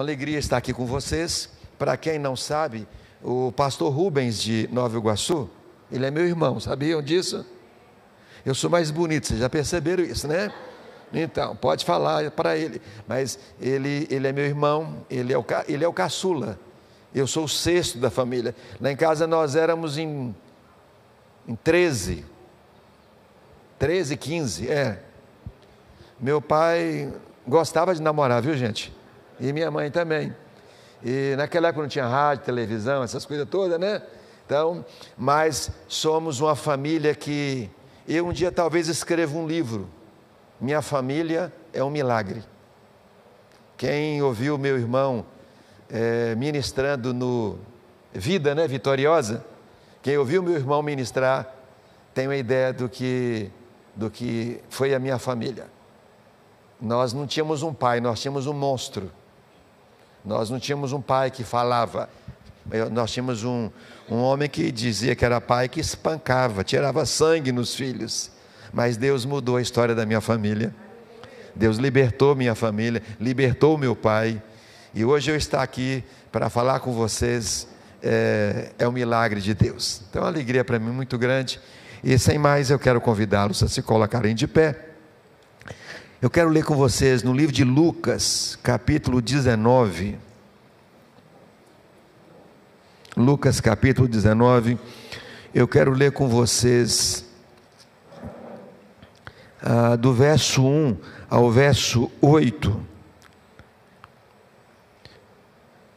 Alegria estar aqui com vocês. Para quem não sabe, o pastor Rubens de Nova Iguaçu, ele é meu irmão, sabiam disso? Eu sou mais bonito, vocês já perceberam isso, né? Então, pode falar para ele, mas ele é meu irmão, ele é o caçula, eu sou o sexto da família. Lá em casa nós éramos em 13, 15, Meu pai gostava de namorar, viu, gente? E minha mãe também. E naquela época não tinha rádio, televisão, essas coisas todas, né? Então, mas somos uma família que eu um dia talvez escreva um livro. Minha família é um milagre. Quem ouviu meu irmão ministrando no Vida, né, Vitoriosa, quem ouviu meu irmão ministrar tem uma ideia do que foi a minha família. Nós não tínhamos um pai, nós tínhamos um monstro. Nós não tínhamos um pai que falava, nós tínhamos um homem que dizia que era pai, que espancava, tirava sangue nos filhos. Mas Deus mudou a história da minha família. Deus libertou minha família, libertou meu pai. E hoje eu estar aqui para falar com vocês é um milagre de Deus. Então é uma alegria para mim muito grande. E sem mais eu quero convidá-los a se colocarem de pé. Eu quero ler com vocês no livro de Lucas, capítulo 19. Lucas, capítulo 19. Eu quero ler com vocês do verso 1 ao verso 8.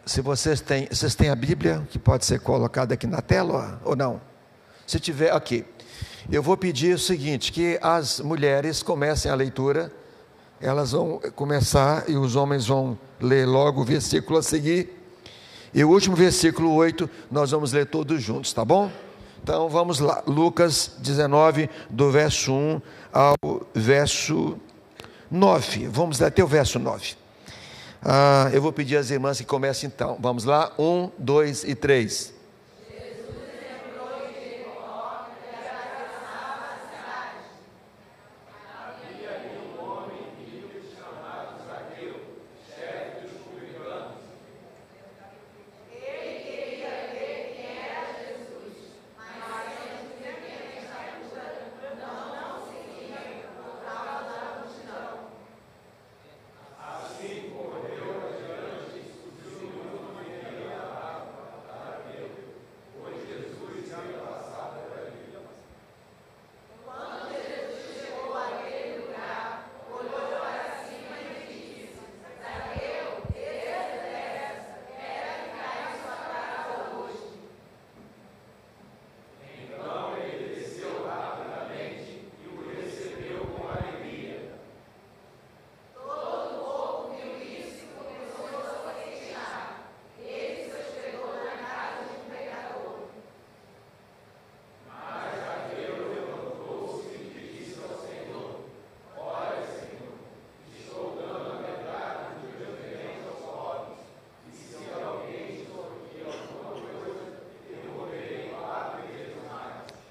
Se vocês têm a Bíblia, que pode ser colocada aqui na tela ou não? Se tiver, aqui. Eu vou pedir o seguinte, que as mulheres comecem a leitura. Elas vão começar e os homens vão ler logo o versículo a seguir. E o último versículo 8, nós vamos ler todos juntos, tá bom? Então vamos lá, Lucas 19, do verso 1 ao verso 9. Vamos ler até o verso 9. Eu vou pedir às irmãs que comecem então. Vamos lá, 1, 2 e 3.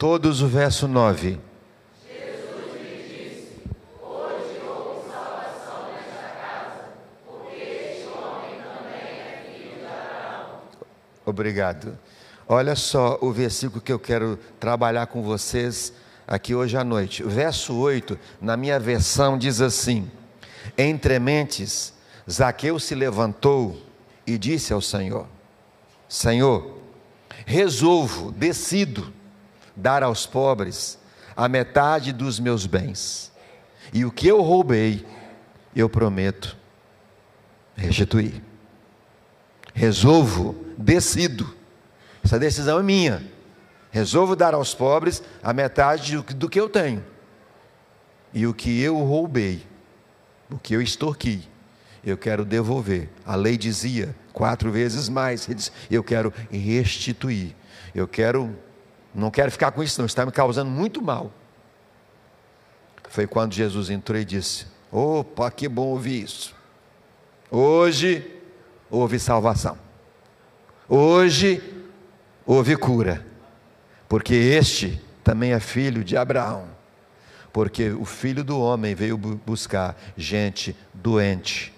Todos o verso 9. Jesus lhe disse: hoje houve salvação nesta casa, porque este homem também é filho de Abraão. Obrigado. Olha só o versículo que eu quero trabalhar com vocês aqui hoje à noite. O verso 8, na minha versão, diz assim: entre mentes, Zaqueu se levantou e disse ao Senhor: Senhor, decido dar aos pobres a metade dos meus bens, e o que eu roubei, eu prometo restituir. Decido, essa decisão é minha, resolvo dar aos pobres a metade do que eu tenho, e o que eu roubei, o que eu extorqui, eu quero devolver. A lei dizia 4 vezes mais, ele disse, eu quero restituir, não quero ficar com isso não, está me causando muito mal. Foi quando Jesus entrou e disse: opa, que bom ouvir isso. Hoje houve salvação, hoje houve cura, porque este também é filho de Abraão, porque o Filho do Homem veio buscar gente doente,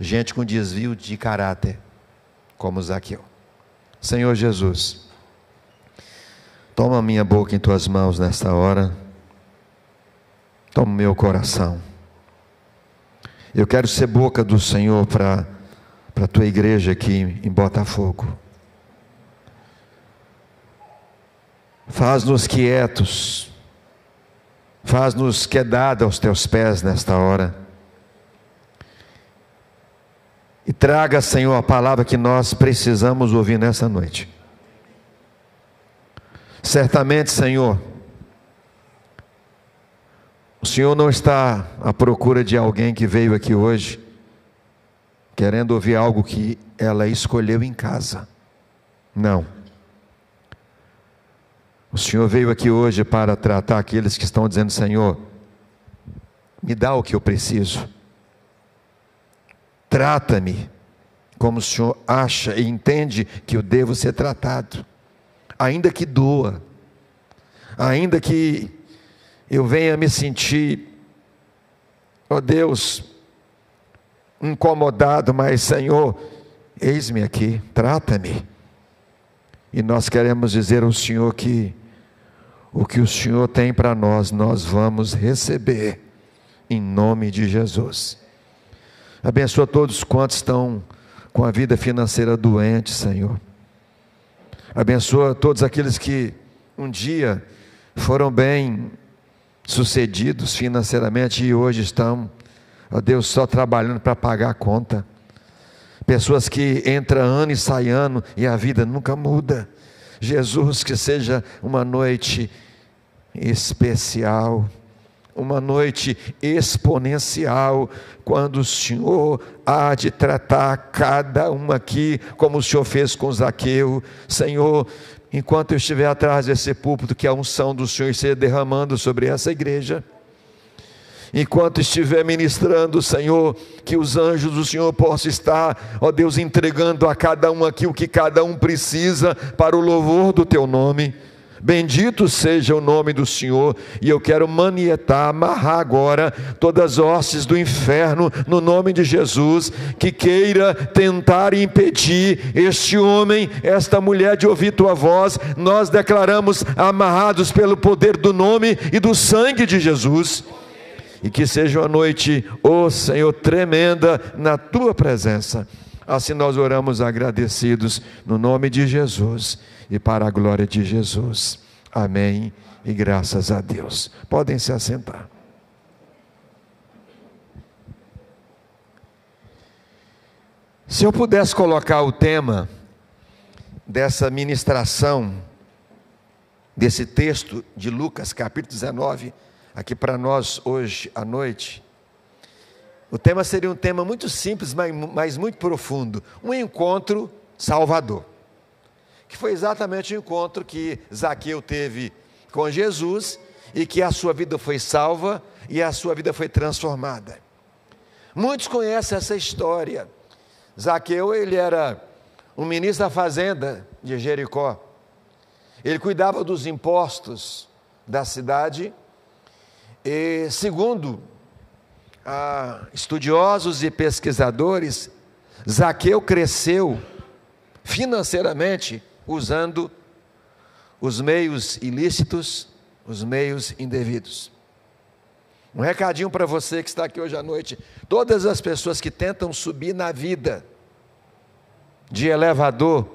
gente com desvio de caráter, como Zaqueu. Senhor Jesus, toma a minha boca em tuas mãos nesta hora, toma o meu coração. Eu quero ser boca do Senhor para a tua igreja aqui em Botafogo. Faz-nos quietos, faz-nos quedada aos teus pés nesta hora. E traga, Senhor, a palavra que nós precisamos ouvir nessa noite. Certamente, Senhor, o Senhor não está à procura de alguém que veio aqui hoje querendo ouvir algo que ela escolheu em casa. Não. O Senhor veio aqui hoje para tratar aqueles que estão dizendo: Senhor, me dá o que eu preciso. Trata-me como o Senhor acha e entende que eu devo ser tratado. Ainda que doa, ainda que eu venha me sentir, ó Deus, incomodado, mas Senhor, eis-me aqui, trata-me. E nós queremos dizer ao Senhor que o que o Senhor tem para nós, nós vamos receber, em nome de Jesus. Abençoa todos quantos estão com a vida financeira doente, Senhor. Abençoa todos aqueles que um dia foram bem sucedidos financeiramente e hoje estão, ó Deus, só trabalhando para pagar a conta. Pessoas que entram ano e saem ano e a vida nunca muda. Jesus, que seja uma noite especial, uma noite exponencial, quando o Senhor há de tratar cada um aqui, como o Senhor fez com Zaqueu. Senhor, enquanto eu estiver atrás desse púlpito, que a unção do Senhor esteja derramando sobre essa igreja. Enquanto estiver ministrando, Senhor, que os anjos do Senhor possam estar, ó Deus, entregando a cada um aqui o que cada um precisa para o louvor do Teu nome. Bendito seja o nome do Senhor. E eu quero manietar, amarrar agora todas as hostes do inferno, no nome de Jesus, que queira tentar impedir este homem, esta mulher de ouvir Tua voz. Nós declaramos amarrados pelo poder do nome e do sangue de Jesus. E que seja uma noite, ó Senhor, tremenda na Tua presença. Assim nós oramos agradecidos no nome de Jesus e para a glória de Jesus. Amém e graças a Deus. Podem se assentar. Se eu pudesse colocar o tema dessa ministração, desse texto de Lucas, capítulo 19, aqui para nós hoje à noite, o tema seria um tema muito simples, mas muito profundo: um encontro salvador, que foi exatamente o encontro que Zaqueu teve com Jesus, e que a sua vida foi salva e a sua vida foi transformada. Muitos conhecem essa história. Zaqueu, ele era um ministro da fazenda de Jericó. Ele cuidava dos impostos da cidade. E segundo estudiosos e pesquisadores, Zaqueu cresceu financeiramente usando os meios ilícitos, os meios indevidos. Um recadinho para você que está aqui hoje à noite: todas as pessoas que tentam subir na vida de elevador,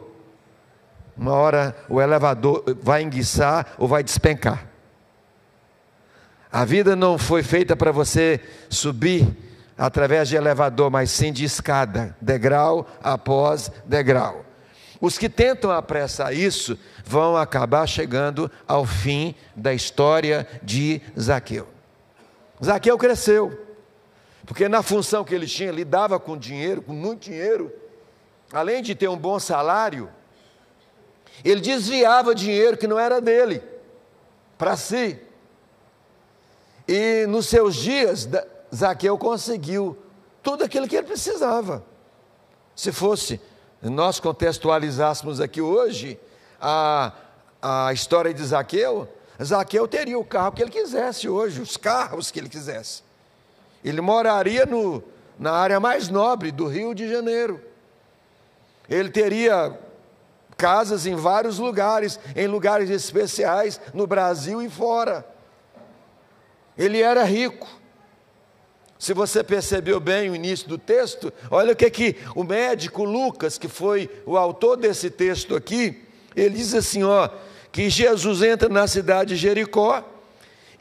uma hora o elevador vai enguiçar ou vai despencar. A vida não foi feita para você subir através de elevador, mas sim de escada, degrau após degrau. Os que tentam apressar isso vão acabar chegando ao fim da história de Zaqueu. Zaqueu cresceu, porque na função que ele tinha, lidava com dinheiro, com muito dinheiro. Além de ter um bom salário, ele desviava dinheiro que não era dele, para si. E nos seus dias, Zaqueu conseguiu tudo aquilo que ele precisava. Se fosse, nós contextualizássemos aqui hoje a história de Zaqueu, Zaqueu teria o carro que ele quisesse hoje, os carros que ele quisesse. Ele moraria na área mais nobre do Rio de Janeiro. Ele teria casas em vários lugares, em lugares especiais, no Brasil e fora. Ele era rico. Se você percebeu bem o início do texto, olha o que o médico Lucas, que foi o autor desse texto aqui, ele diz assim, que Jesus entra na cidade de Jericó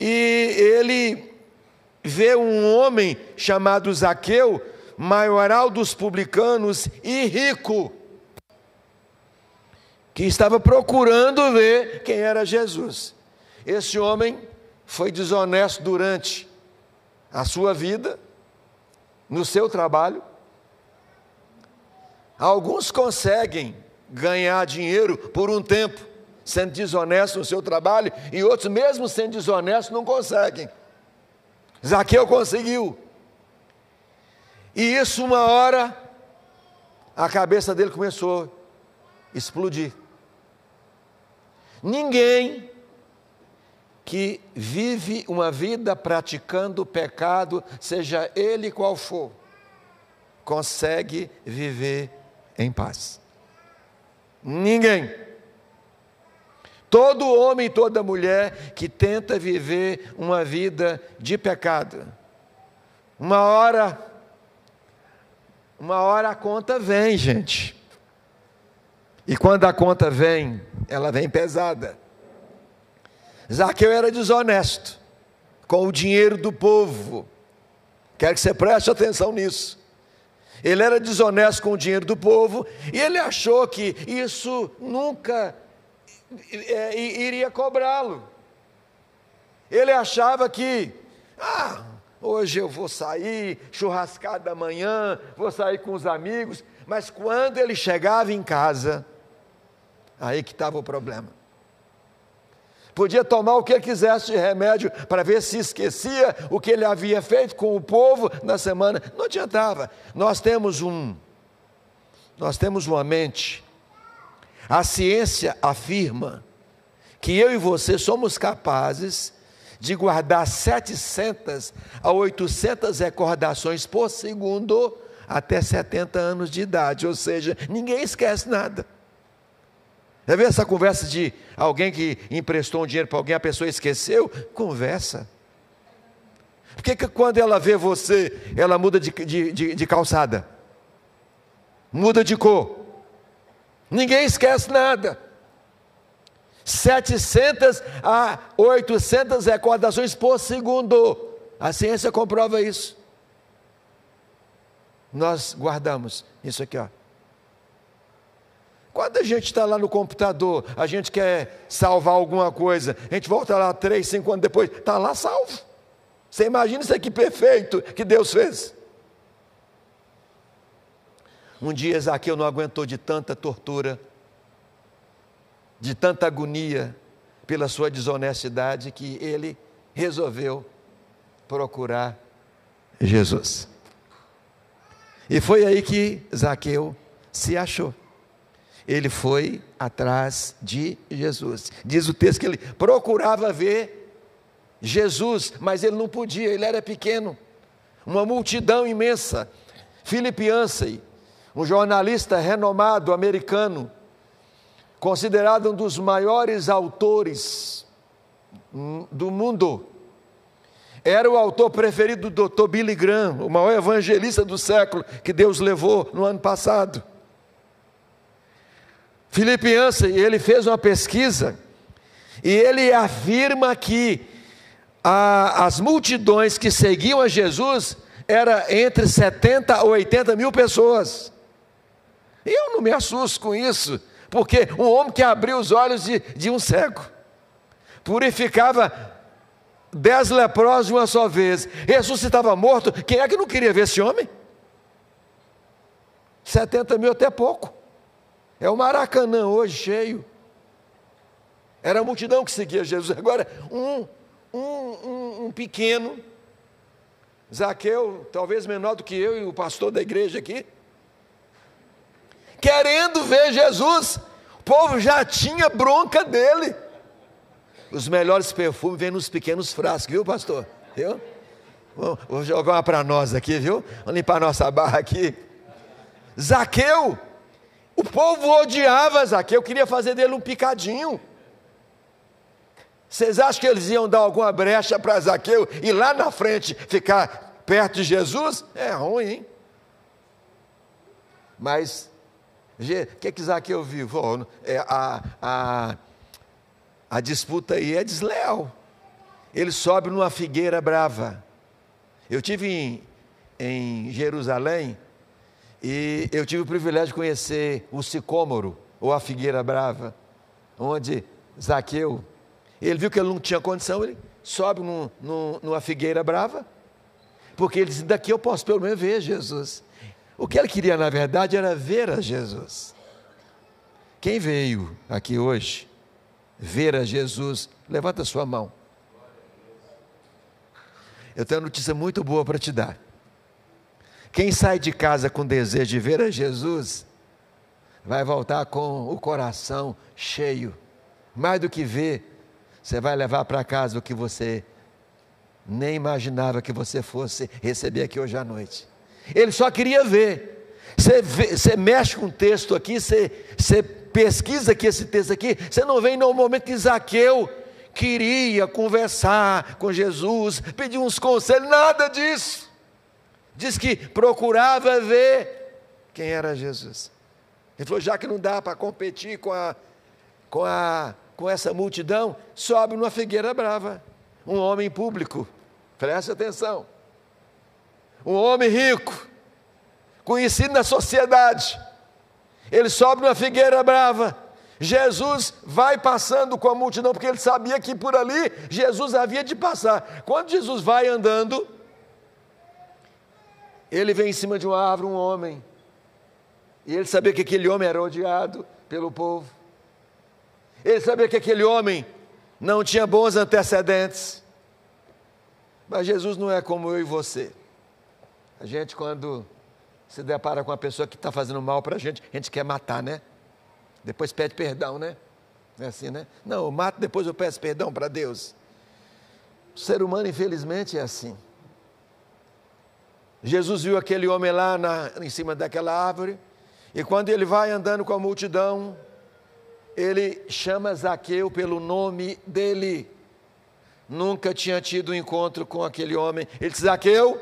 e ele vê um homem chamado Zaqueu, maioral dos publicanos e rico, que estava procurando ver quem era Jesus. Esse homem foi desonesto durante a sua vida, no seu trabalho. Alguns conseguem ganhar dinheiro por um tempo, sendo desonesto no seu trabalho, e outros, mesmo sendo desonestos, não conseguem. Zaqueu conseguiu. E isso, uma hora, a cabeça dele começou a explodir. Ninguém que vive uma vida praticando o pecado, seja ele qual for, consegue viver em paz. Ninguém. Todo homem e toda mulher que tenta viver uma vida de pecado, uma hora a conta vem, gente. E quando a conta vem, ela vem pesada. Zaqueu era desonesto com o dinheiro do povo. Quero que você preste atenção nisso. Ele era desonesto com o dinheiro do povo e ele achou que isso nunca iria cobrá-lo. Ele achava que, hoje eu vou sair, churrascada da manhã, vou sair com os amigos, mas quando ele chegava em casa, aí que estava o problema. Podia tomar o que quisesse de remédio para ver se esquecia o que ele havia feito com o povo na semana. Não adiantava. Nós temos uma mente. A ciência afirma que eu e você somos capazes de guardar 700 a 800 recordações por segundo até 70 anos de idade. Ou seja, ninguém esquece nada. Já viu essa conversa de alguém que emprestou um dinheiro para alguém, a pessoa esqueceu? Conversa. Por que quando ela vê você, ela muda de calçada? Muda de cor? Ninguém esquece nada. 700 a 800 recordações por segundo. A ciência comprova isso. Nós guardamos isso aqui, Quando a gente está lá no computador, a gente quer salvar alguma coisa, a gente volta lá 3, 5 anos depois, está lá salvo. Você imagina isso aqui perfeito que Deus fez. Um dia Zaqueu não aguentou de tanta tortura, de tanta agonia pela sua desonestidade, que ele resolveu procurar Jesus. E foi aí que Zaqueu se achou. Ele foi atrás de Jesus. Diz o texto que ele procurava ver Jesus, mas ele não podia, ele era pequeno. Uma multidão imensa. Philip Yancey, um jornalista renomado americano, considerado um dos maiores autores do mundo, era o autor preferido do Dr. Billy Graham, o maior evangelista do século, que Deus levou no ano passado. Philip Yancey, ele fez uma pesquisa e ele afirma que as multidões que seguiam a Jesus era entre 70 a 80 mil pessoas. E eu não me assusto com isso, porque um homem que abriu os olhos de um cego, purificava 10 leprosos de uma só vez, ressuscitava morto, quem é que não queria ver esse homem? 70 mil até pouco. É o Maracanã hoje cheio. Era a multidão que seguia Jesus. Agora, um pequeno, Zaqueu, talvez menor do que eu e o pastor da igreja aqui, querendo ver Jesus, o povo já tinha bronca dele. Os melhores perfumes vêm nos pequenos frascos, viu, pastor? Viu? Vou jogar uma para nós aqui, viu? Vamos limpar a nossa barra aqui. Zaqueu, o povo odiava Zaqueu, queria fazer dele um picadinho. Vocês acham que eles iam dar alguma brecha para Zaqueu e lá na frente ficar perto de Jesus? É ruim, hein? Mas, o que Zaqueu viu? A disputa aí é desleal. Ele sobe numa figueira brava. Eu tive em Jerusalém e eu tive o privilégio de conhecer o sicômoro, ou a figueira brava, onde Zaqueu, ele viu que ele não tinha condição, ele sobe numa figueira brava, porque ele disse, daqui eu posso pelo menos ver Jesus. O que ele queria na verdade era ver a Jesus. Quem veio aqui hoje ver a Jesus, levanta a sua mão. Eu tenho uma notícia muito boa para te dar. Quem sai de casa com desejo de ver a Jesus, vai voltar com o coração cheio. Mais do que ver, você vai levar para casa o que você nem imaginava que você fosse receber aqui hoje à noite. Ele só queria ver. Você mexe com o texto aqui, você pesquisa aqui esse texto aqui, você não vê no momento que Zaqueu queria conversar com Jesus, pedir uns conselhos, nada disso. Diz que procurava ver quem era Jesus. Ele falou, já que não dá para competir com essa multidão, sobe numa figueira brava. Um homem público, preste atenção. Um homem rico, conhecido na sociedade. Ele sobe numa figueira brava. Jesus vai passando com a multidão, porque ele sabia que por ali Jesus havia de passar. Quando Jesus vai andando, ele vê em cima de uma árvore um homem. E ele sabia que aquele homem era odiado pelo povo. Ele sabia que aquele homem não tinha bons antecedentes. Mas Jesus não é como eu e você. A gente, quando se depara com uma pessoa que está fazendo mal para a gente quer matar, né? Depois pede perdão, né? É assim, né? Não, eu mato, depois eu peço perdão para Deus. O ser humano, infelizmente, é assim. Jesus viu aquele homem lá em cima daquela árvore, e quando ele vai andando com a multidão, ele chama Zaqueu pelo nome dele. Nunca tinha tido um encontro com aquele homem. Ele disse, Zaqueu,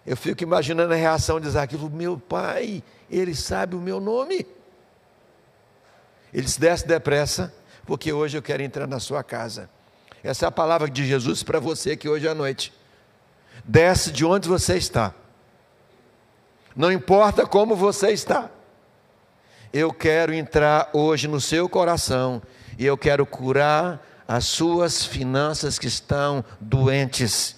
eu fico imaginando a reação de Zaqueu, meu pai, ele sabe o meu nome. Ele se desce depressa, porque hoje eu quero entrar na sua casa. Essa é a palavra de Jesus para você aqui hoje à noite. Desce de onde você está. Não importa como você está. Eu quero entrar hoje no seu coração e eu quero curar as suas finanças que estão doentes.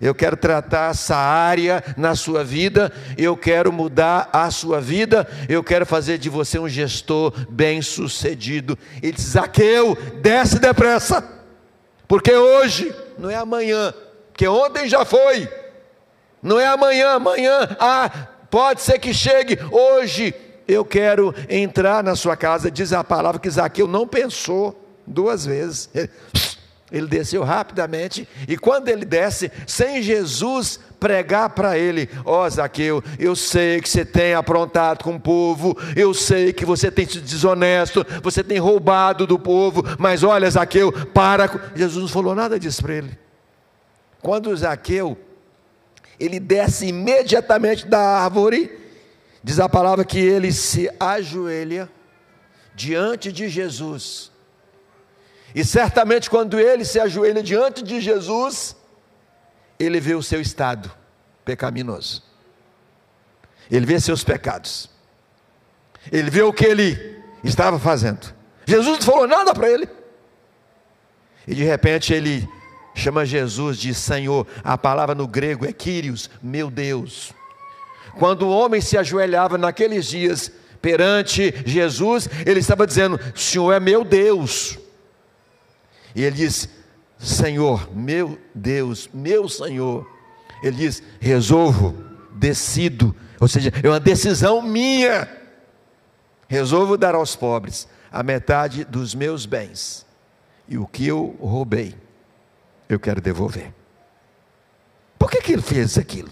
Eu quero tratar essa área na sua vida, eu quero mudar a sua vida, eu quero fazer de você um gestor bem-sucedido. Ele diz, Zaqueu, desce depressa, porque hoje, não é amanhã, porque ontem já foi, não é amanhã, pode ser que chegue, hoje eu quero entrar na sua casa. Diz a palavra que Zaqueu não pensou duas vezes, ele desceu rapidamente, e quando ele desce, sem Jesus pregar para ele, Zaqueu, eu sei que você tem aprontado com o povo, eu sei que você tem sido desonesto, você tem roubado do povo, mas olha, Zaqueu, Jesus não falou nada disso para ele. Quando Zaqueu, ele desce imediatamente da árvore, diz a palavra que ele se ajoelha diante de Jesus. E certamente quando ele se ajoelha diante de Jesus, ele vê o seu estado pecaminoso. Ele vê seus pecados. Ele vê o que ele estava fazendo. Jesus não falou nada para ele. E de repente ele chama Jesus de Senhor. A palavra no grego é Kyrios, meu Deus. Quando o homem se ajoelhava naqueles dias perante Jesus, ele estava dizendo, o Senhor é meu Deus. E ele diz, Senhor, meu Deus, meu Senhor. Ele diz, resolvo, decido, ou seja, é uma decisão minha. Resolvo dar aos pobres a metade dos meus bens. E o que eu roubei, eu quero devolver. Por que ele fez aquilo?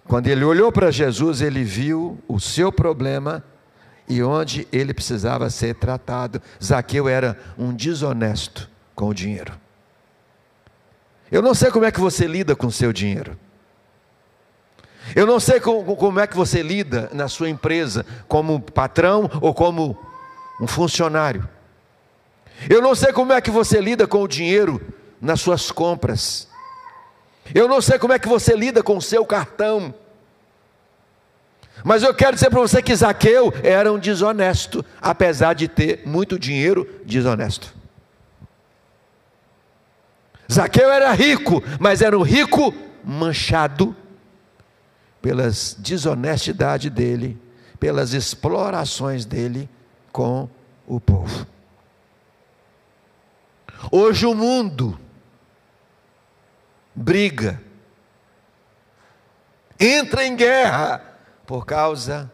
Quando ele olhou para Jesus, ele viu o seu problema e onde ele precisava ser tratado. Zaqueu era um desonesto com o dinheiro. Eu não sei como é que você lida com o seu dinheiro. Eu não sei como é que você lida na sua empresa, como patrão ou como um funcionário. Eu não sei como é que você lida com o dinheiro nas suas compras. Eu não sei como é que você lida com o seu cartão. Mas eu quero dizer para você que Zaqueu era um desonesto, apesar de ter muito dinheiro, desonesto. Zaqueu era rico, mas era um rico manchado pelas desonestidade dele, pelas explorações dele com o povo. Hoje o mundo briga, entra em guerra por causa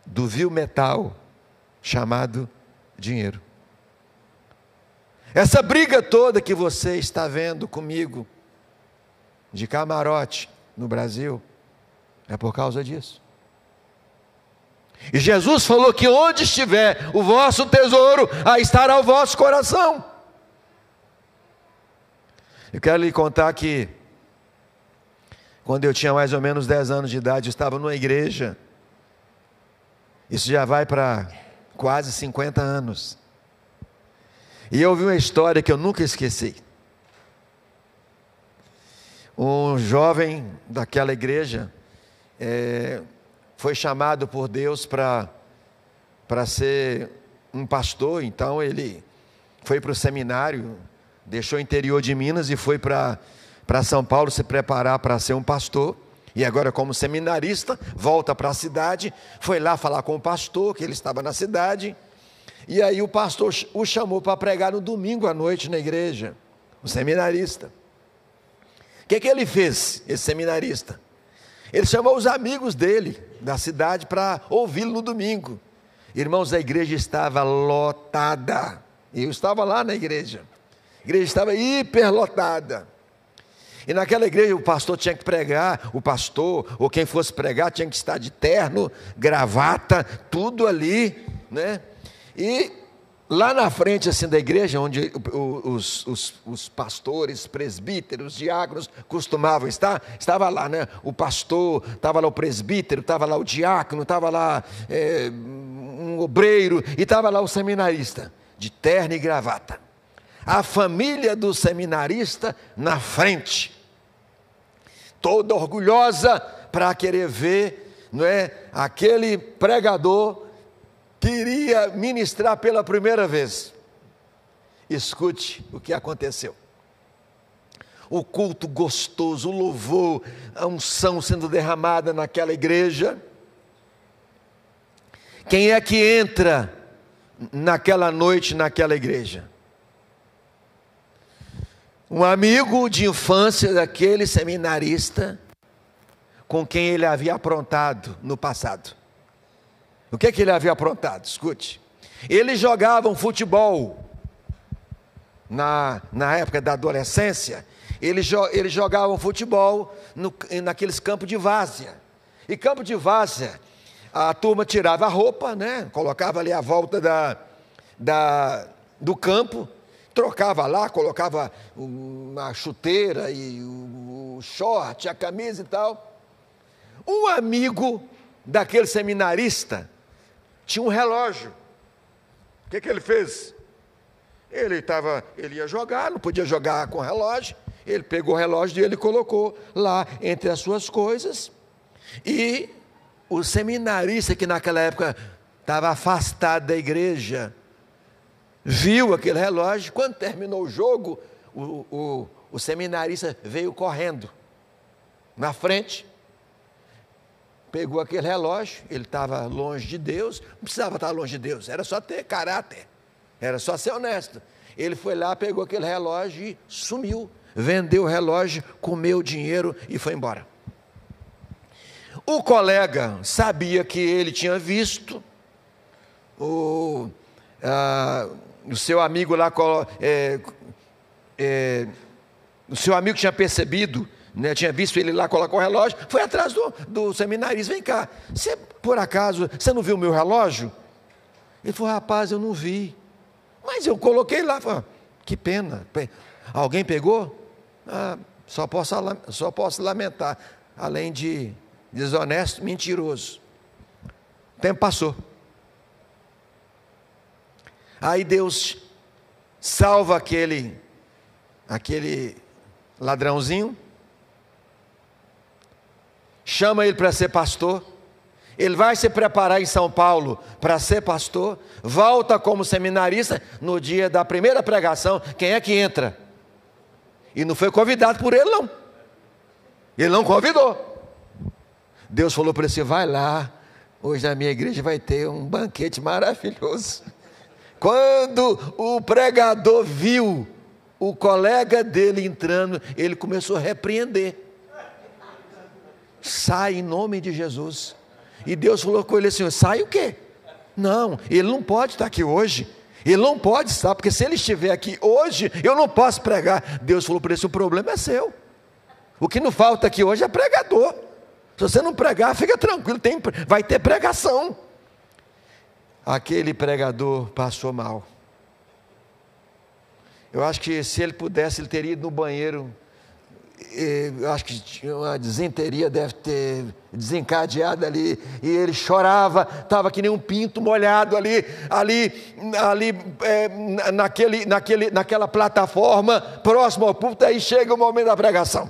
do vil metal chamado dinheiro. Essa briga toda que você está vendo comigo, de camarote no Brasil, é por causa disso. E Jesus falou que onde estiver o vosso tesouro, aí estará o vosso coração. Eu quero lhe contar que quando eu tinha mais ou menos 10 anos de idade, eu estava numa igreja. Isso já vai para quase 50 anos. E eu ouvi uma história que eu nunca esqueci. Um jovem daquela igreja foi chamado por Deus para ser um pastor. Então ele foi para o seminário, deixou o interior de Minas e foi para São Paulo se preparar para ser um pastor. E agora, como seminarista, volta para a cidade, foi lá falar com o pastor, que ele estava na cidade. E aí o pastor o chamou para pregar no domingo à noite na igreja, o seminarista. O que ele fez, esse seminarista? Ele chamou os amigos dele, da cidade, para ouvi-lo no domingo. Irmãos, a igreja estava lotada. Eu estava lá na igreja. A igreja estava hiperlotada. E naquela igreja o pastor tinha que pregar, o pastor, ou quem fosse pregar, tinha que estar de terno, gravata, tudo ali, né? E lá na frente assim da igreja, onde os pastores, presbíteros, diáconos costumavam estar, estava lá, né? O pastor, estava lá o presbítero, estava lá o diácono, estava lá um obreiro, e estava lá o seminarista, de terno e gravata. A família do seminarista na frente, toda orgulhosa para querer ver, não é, aquele pregador que iria ministrar pela primeira vez. Escute o que aconteceu. O culto gostoso, o louvor, a unção sendo derramada naquela igreja. Quem é que entra naquela noite naquela igreja? Um amigo de infância daquele seminarista com quem ele havia aprontado no passado. O que ele havia aprontado? Escute. Eles jogavam futebol na época da adolescência. Eles jogavam futebol naqueles campos de várzea. E campo de várzea, a turma tirava a roupa, né? Colocava ali a volta do campo, trocava lá, colocava uma chuteira e o short, a camisa e tal. Um amigo daquele seminarista tinha um relógio. O que ele fez? Ele ia jogar, não podia jogar com relógio. Ele pegou o relógio e ele colocou lá entre as suas coisas. E o seminarista, que naquela época estava afastado da igreja, viu aquele relógio. Quando terminou o jogo, o seminarista veio correndo na frente, pegou aquele relógio. Ele estava longe de Deus, não precisava estar longe de Deus, era só ter caráter, era só ser honesto. Ele foi lá, pegou aquele relógio e sumiu, vendeu o relógio, comeu o dinheiro e foi embora. O colega sabia que ele tinha visto, o seu amigo lá O seu amigo tinha percebido, né, tinha visto ele lá colocar o relógio, foi atrás do seminarista. Vem cá, por acaso, você não viu o meu relógio? Ele falou, rapaz, eu não vi. Mas eu coloquei lá. Falei, que pena. Alguém pegou? Só posso lamentar. Além de desonesto, mentiroso. O tempo passou. Aí Deus salva aquele ladrãozinho, chama ele para ser pastor. Ele vai se preparar em São Paulo para ser pastor, volta como seminarista. No dia da primeira pregação, quem é que entra? E não foi convidado por ele, não. Ele não convidou. Deus falou para ele, vai lá, hoje na minha igreja vai ter um banquete maravilhoso. Quando o pregador viu o colega dele entrando, ele começou a repreender. Sai em nome de Jesus. E Deus falou com ele assim, sai o quê? Não, ele não pode estar aqui hoje. Ele não pode estar, porque se ele estiver aqui hoje, eu não posso pregar. Deus falou para ele, o problema é seu. O que não falta aqui hoje é pregador. Se você não pregar, fica tranquilo, vai ter pregação. Aquele pregador passou mal. Eu acho que se ele pudesse, ele teria ido no banheiro. Eu acho que uma disenteria deve ter desencadeado ali, e ele chorava, estava que nem um pinto molhado naquela plataforma, próximo ao púlpito. Aí chega o momento da pregação.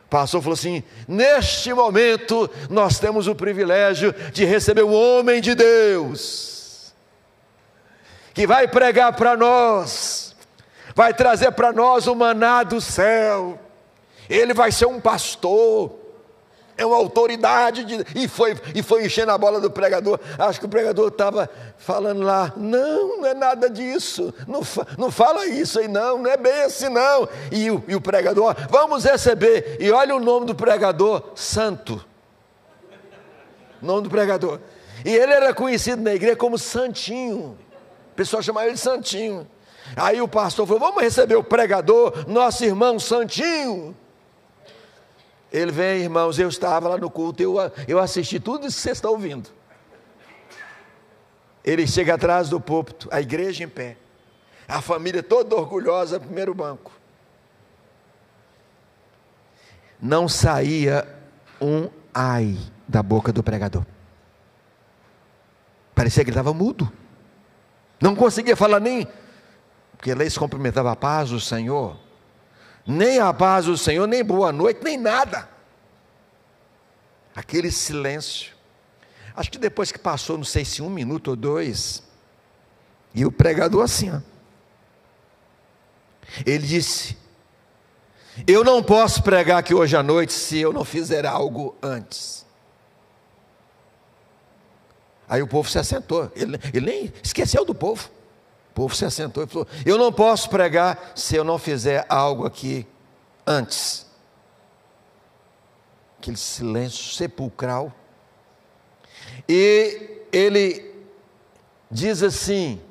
O pastor falou assim, neste momento nós temos o privilégio de receber um homem de Deus, que vai pregar para nós, vai trazer para nós o maná do céu. Ele vai ser um pastor, é uma autoridade, e foi enchendo a bola do pregador. Acho que o pregador estava falando lá, não é nada disso, não fala isso aí não é bem assim não. E o pregador, vamos receber, e olha o nome do pregador, Santo, nome do pregador, e ele era conhecido na igreja como Santinho, o pessoal chamava ele de Santinho. Aí o pastor falou, vamos receber o pregador, nosso irmão Santinho. Ele vem, irmãos, eu estava lá no culto, eu assisti tudo isso que vocês estão ouvindo. Ele chega atrás do púlpito, a igreja em pé, a família toda orgulhosa, primeiro banco. Não saía um ai da boca do pregador. Parecia que ele estava mudo. Não conseguia falar nem, porque ele se cumprimentava, a paz do Senhor. Nem a paz do Senhor, nem boa noite, nem nada. Aquele silêncio. Acho que depois que passou, não sei se 1 minuto ou 2, e o pregador assim, ele disse, eu não posso pregar aqui hoje à noite se eu não fizer algo antes. Aí o povo se assentou, ele nem esqueceu do povo. O povo se assentou e falou, eu não posso pregar se eu não fizer algo aqui antes. Aquele silêncio sepulcral. E ele diz assim,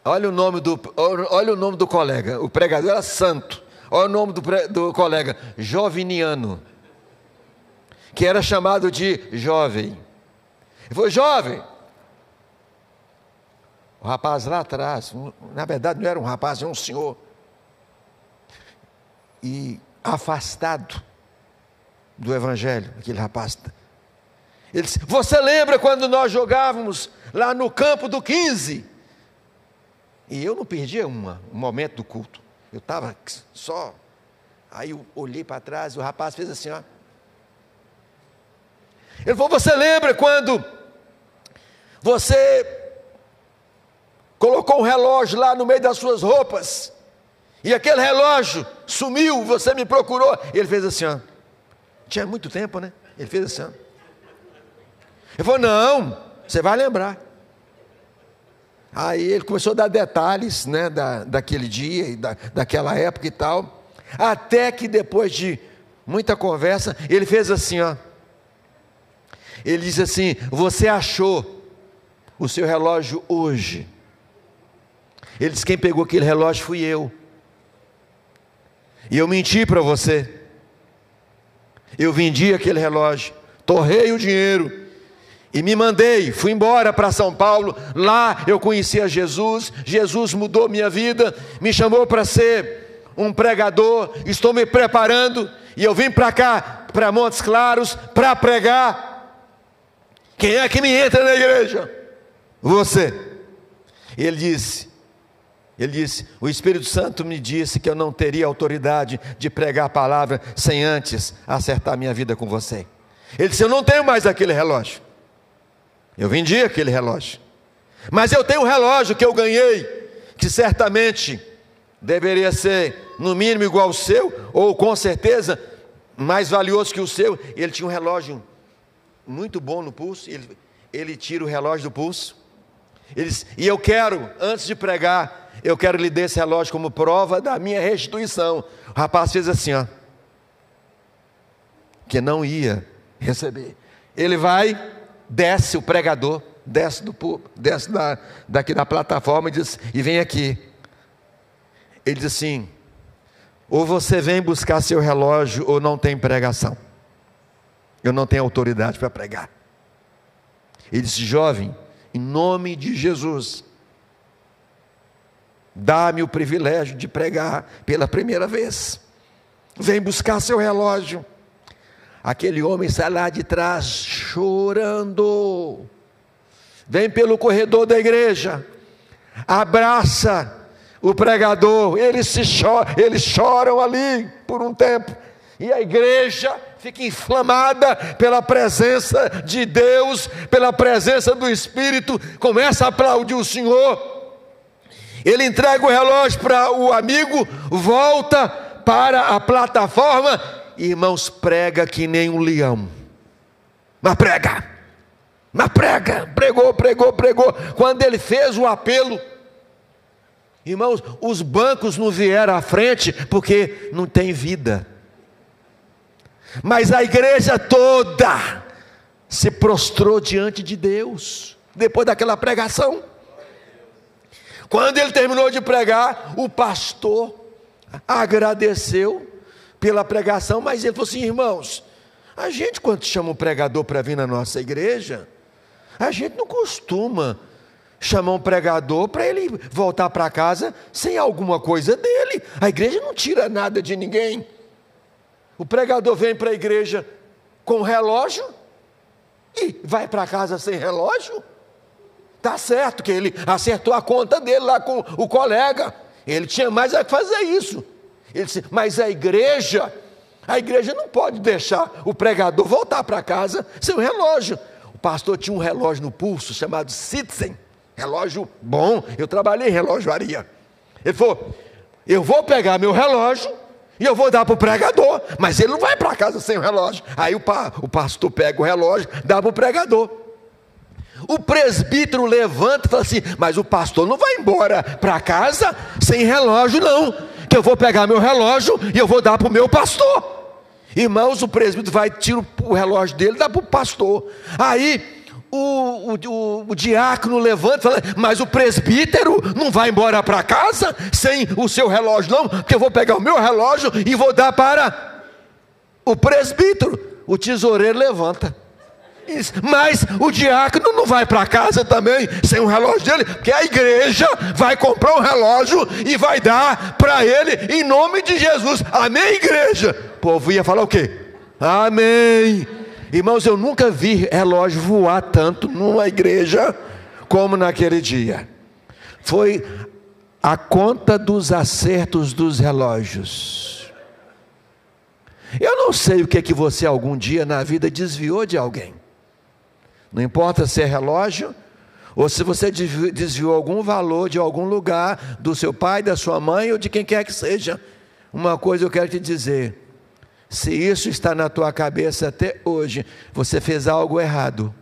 olha o nome do colega, o pregador era Santo, olha o nome do colega, Joviniano, que era chamado de jovem. Ele falou, jovem. O rapaz lá atrás, na verdade não era um rapaz, era um senhor, e afastado do evangelho, aquele rapaz, ele disse, você lembra quando nós jogávamos lá no campo do 15? E eu não perdia um momento do culto, eu estava só, aí eu olhei para trás, o rapaz fez assim, ó. Ele falou, você lembra quando você colocou um relógio lá no meio das suas roupas, e aquele relógio sumiu, você me procurou? Ele fez assim, ó. Tinha muito tempo, né? Ele fez assim, ó. Ele falou, não, você vai lembrar. Aí ele começou a dar detalhes, né, daquele dia, e daquela época e tal, até que depois de muita conversa, ele fez assim, ó. Ele disse assim, você achou o seu relógio hoje? Ele disse: quem pegou aquele relógio fui eu. E eu menti para você. Eu vendi aquele relógio, torrei o dinheiro e me mandei, fui embora para São Paulo. Lá eu conheci a Jesus. Jesus mudou minha vida, me chamou para ser um pregador. Estou me preparando e eu vim para cá, para Montes Claros, para pregar. Quem é que me entra na igreja? Você. Ele disse, o Espírito Santo me disse que eu não teria autoridade de pregar a palavra sem antes acertar minha vida com você. Ele disse: eu não tenho mais aquele relógio. Eu vendi aquele relógio, mas eu tenho um relógio que eu ganhei, que certamente deveria ser no mínimo igual ao seu, ou com certeza mais valioso que o seu. Ele tinha um relógio muito bom no pulso. Ele tira o relógio do pulso. Ele disse: e eu quero, antes de pregar, eu quero lhe dar esse relógio como prova da minha restituição. O rapaz fez assim, ó, que não ia receber. Ele vai, desce o pregador, desce daqui da plataforma e vem aqui. Ele diz assim: ou você vem buscar seu relógio ou não tem pregação. Eu não tenho autoridade para pregar. Ele disse: jovem, em nome de Jesus, dá-me o privilégio de pregar pela primeira vez. Vem buscar seu relógio. Aquele homem sai lá de trás chorando, vem pelo corredor da igreja, abraça o pregador. Eles choram ali por um tempo, e a igreja fica inflamada pela presença de Deus, pela presença do Espírito, começa a aplaudir o Senhor. Ele entrega o relógio para o amigo, volta para a plataforma. Irmãos, prega que nem um leão, mas pregou. Quando ele fez o apelo, irmãos, os bancos não vieram à frente, porque não tem vida, mas a igreja toda se prostrou diante de Deus, depois daquela pregação. Quando ele terminou de pregar, o pastor agradeceu pela pregação, mas ele falou assim: irmãos, a gente, quando chama um pregador para vir na nossa igreja, a gente não costuma chamar um pregador para ele voltar para casa sem alguma coisa dele. A igreja não tira nada de ninguém. O pregador vem para a igreja com relógio e vai para casa sem relógio. Está certo que ele acertou a conta dele lá com o colega, ele tinha mais a que fazer isso. Ele disse: mas a igreja não pode deixar o pregador voltar para casa sem um relógio. O pastor tinha um relógio no pulso chamado Citizen, relógio bom. Eu trabalhei em relojoaria. Ele falou: eu vou pegar meu relógio e eu vou dar para o pregador, mas ele não vai para casa sem o relógio. Aí o pastor pega o relógio, dá para o pregador. O presbítero levanta e fala assim: mas o pastor não vai embora para casa sem relógio não, que eu vou pegar meu relógio e eu vou dar para o meu pastor. Irmãos, o presbítero vai, tira o relógio dele e dá para o pastor. Aí o diácono levanta e fala: mas o presbítero não vai embora para casa sem o seu relógio não, porque eu vou pegar o meu relógio e vou dar para o presbítero. O tesoureiro levanta: mas o diácono não vai para casa também sem o relógio dele, porque a igreja vai comprar um relógio e vai dar para ele em nome de Jesus. Amém, igreja? O povo ia falar o quê? Amém. Irmãos, eu nunca vi relógio voar tanto numa igreja como naquele dia. Foi a conta dos acertos dos relógios. Eu não sei o que você algum dia na vida desviou de alguém. Não importa se é relógio, ou se você desviou algum valor de algum lugar, do seu pai, da sua mãe, ou de quem quer que seja. Uma coisa eu quero te dizer: se isso está na tua cabeça até hoje, você fez algo errado.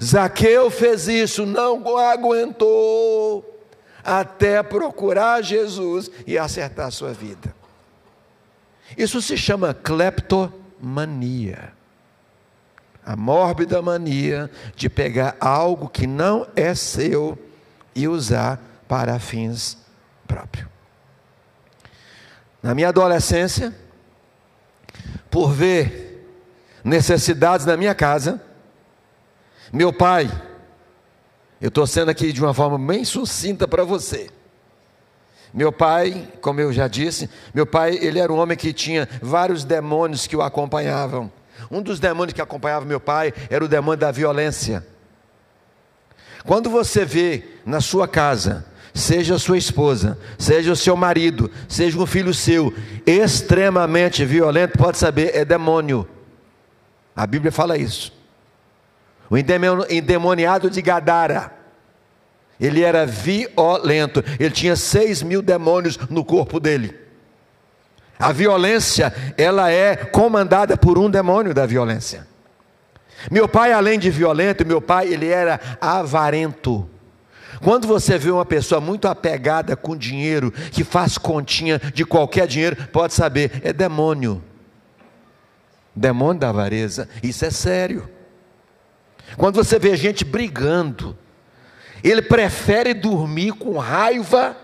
Zaqueu fez isso, não aguentou até procurar Jesus e acertar a sua vida. Isso se chama cleptomania. A mórbida mania de pegar algo que não é seu e usar para fins próprios. Na minha adolescência, por ver necessidades na minha casa, meu pai, eu estou sendo aqui de uma forma bem sucinta para você. Meu pai, como eu já disse, meu pai, ele era um homem que tinha vários demônios que o acompanhavam. Um dos demônios que acompanhava meu pai era o demônio da violência. Quando você vê na sua casa, seja a sua esposa, seja o seu marido, seja um filho seu, extremamente violento, pode saber, é demônio. A Bíblia fala isso. O endemoniado de Gadara, ele era violento, ele tinha 6.000 demônios no corpo dele. A violência, ela é comandada por um demônio da violência. Meu pai, além de violento, meu pai, ele era avarento. Quando você vê uma pessoa muito apegada com dinheiro, que faz continha de qualquer dinheiro, pode saber, é demônio. Demônio da avareza, isso é sério. Quando você vê gente brigando, ele prefere dormir com raiva,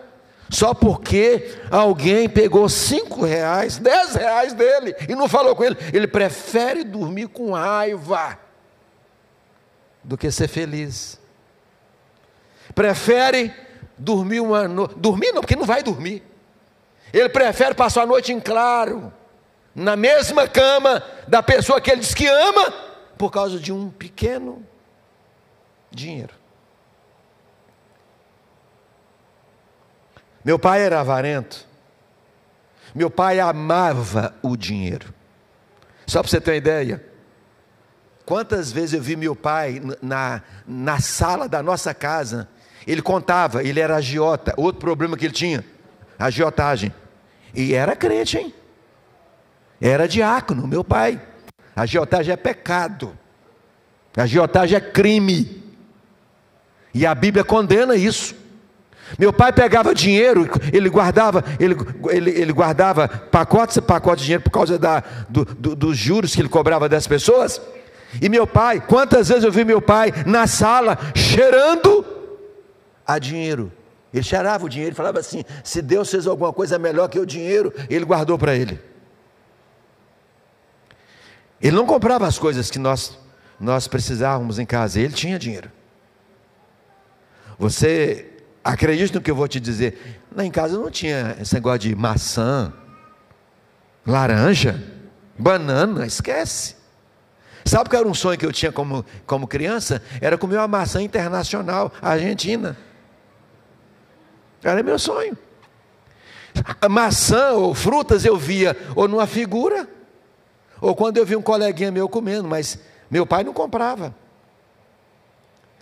só porque alguém pegou R$5, R$10 dele, e não falou com ele. Ele prefere dormir com raiva, do que ser feliz. Prefere dormir dormir não, porque não vai dormir. Ele prefere passar a noite em claro, na mesma cama da pessoa que ele diz que ama, por causa de um pequeno dinheiro. Meu pai era avarento. Meu pai amava o dinheiro. Só para você ter uma ideia, quantas vezes eu vi meu pai na sala da nossa casa, ele contava, ele era agiota, outro problema que ele tinha, agiotagem. E era crente, hein? Era diácono, meu pai. Agiotagem é pecado. Agiotagem é crime. E a Bíblia condena isso. Meu pai pegava dinheiro, ele guardava pacotes e pacotes de dinheiro por causa dos juros que ele cobrava das pessoas. E meu pai, quantas vezes eu vi meu pai na sala cheirando a dinheiro. Ele cheirava o dinheiro e falava assim: se Deus fez alguma coisa melhor que o dinheiro, ele guardou para ele. Ele não comprava as coisas que nós precisávamos em casa, ele tinha dinheiro. Você acredite no que eu vou te dizer, lá em casa não tinha esse negócio de maçã, laranja, banana, esquece. Sabe que era um sonho que eu tinha como criança? Era comer uma maçã internacional, argentina. Era meu sonho. A maçã ou frutas eu via ou numa figura, ou quando eu vi um coleguinha meu comendo, mas meu pai não comprava.